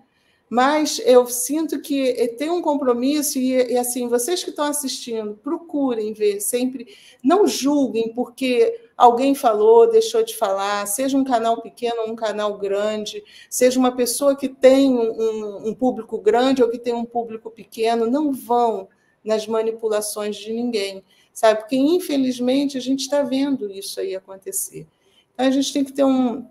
Mas eu sinto que tem um compromisso e assim, vocês que estão assistindo, procurem ver sempre, não julguem porque alguém falou, deixou de falar, seja um canal pequeno ou um canal grande, seja uma pessoa que tem um público grande ou que tem um público pequeno, não vão nas manipulações de ninguém, sabe? Porque, infelizmente, a gente está vendo isso aí acontecer. Então, a gente tem que ter um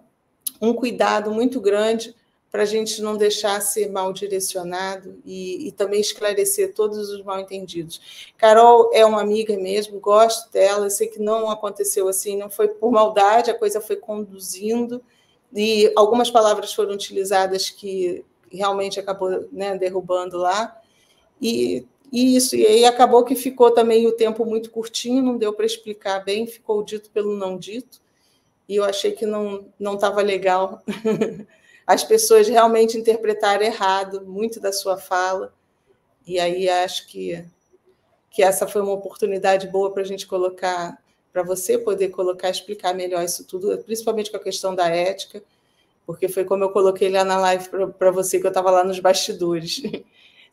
cuidado muito grande para a gente não deixar ser mal direcionado e também esclarecer todos os mal-entendidos. Carol é uma amiga mesmo, gosto dela, sei que não aconteceu assim, não foi por maldade, a coisa foi conduzindo, e algumas palavras foram utilizadas que realmente acabou, né, derrubando lá, e aí acabou que ficou também o tempo muito curtinho, não deu para explicar bem, ficou dito pelo não dito, e eu achei que não estava legal as pessoas realmente interpretaram errado muito da sua fala, e aí acho que essa foi uma oportunidade boa para a gente colocar, para você poder colocar, explicar melhor isso tudo, principalmente com a questão da ética, porque foi como eu coloquei lá na live para você, que eu estava lá nos bastidores.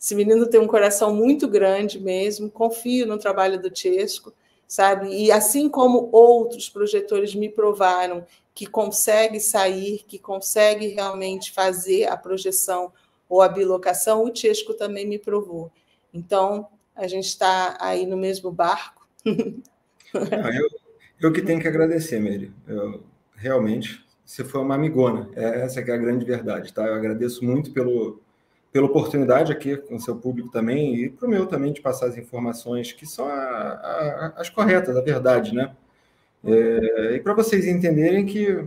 Esse menino tem um coração muito grande mesmo, confio no trabalho do Tiesco, sabe? E assim como outros projetores me provaram que consegue sair, que consegue realmente fazer a projeção ou a bilocação, o Tiesco também me provou. Então, a gente está aí no mesmo barco. Eu que tenho que agradecer, Mary. Realmente, você foi uma amigona. Essa que é a grande verdade, tá? Eu agradeço muito pela oportunidade aqui com o seu público também e para o meu também de passar as informações que são as corretas, a verdade, né? E para vocês entenderem que,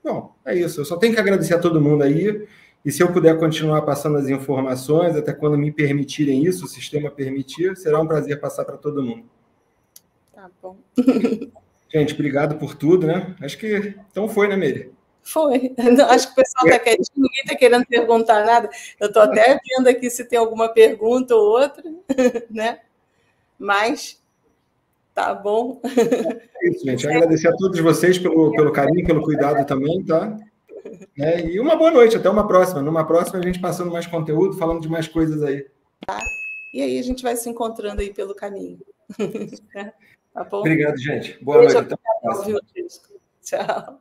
bom, é isso. Eu só tenho que agradecer a todo mundo aí e se eu puder continuar passando as informações até quando me permitirem isso, o sistema permitir, será um prazer passar para todo mundo. Tá bom. Gente, obrigado por tudo, né? Acho que então foi, né, Meire? Foi. Acho que o pessoal está quietinho, ninguém está querendo perguntar nada. Eu estou até vendo aqui se tem alguma pergunta ou outra, né? Mas tá bom. É isso, gente. Agradecer a todos vocês pelo carinho, pelo cuidado também, tá? E uma boa noite, até uma próxima. Numa próxima, a gente passando mais conteúdo, falando de mais coisas aí. Tá? E aí a gente vai se encontrando aí pelo caminho. Tá bom? Obrigado, gente. Boa noite. Até a próxima. Tchau.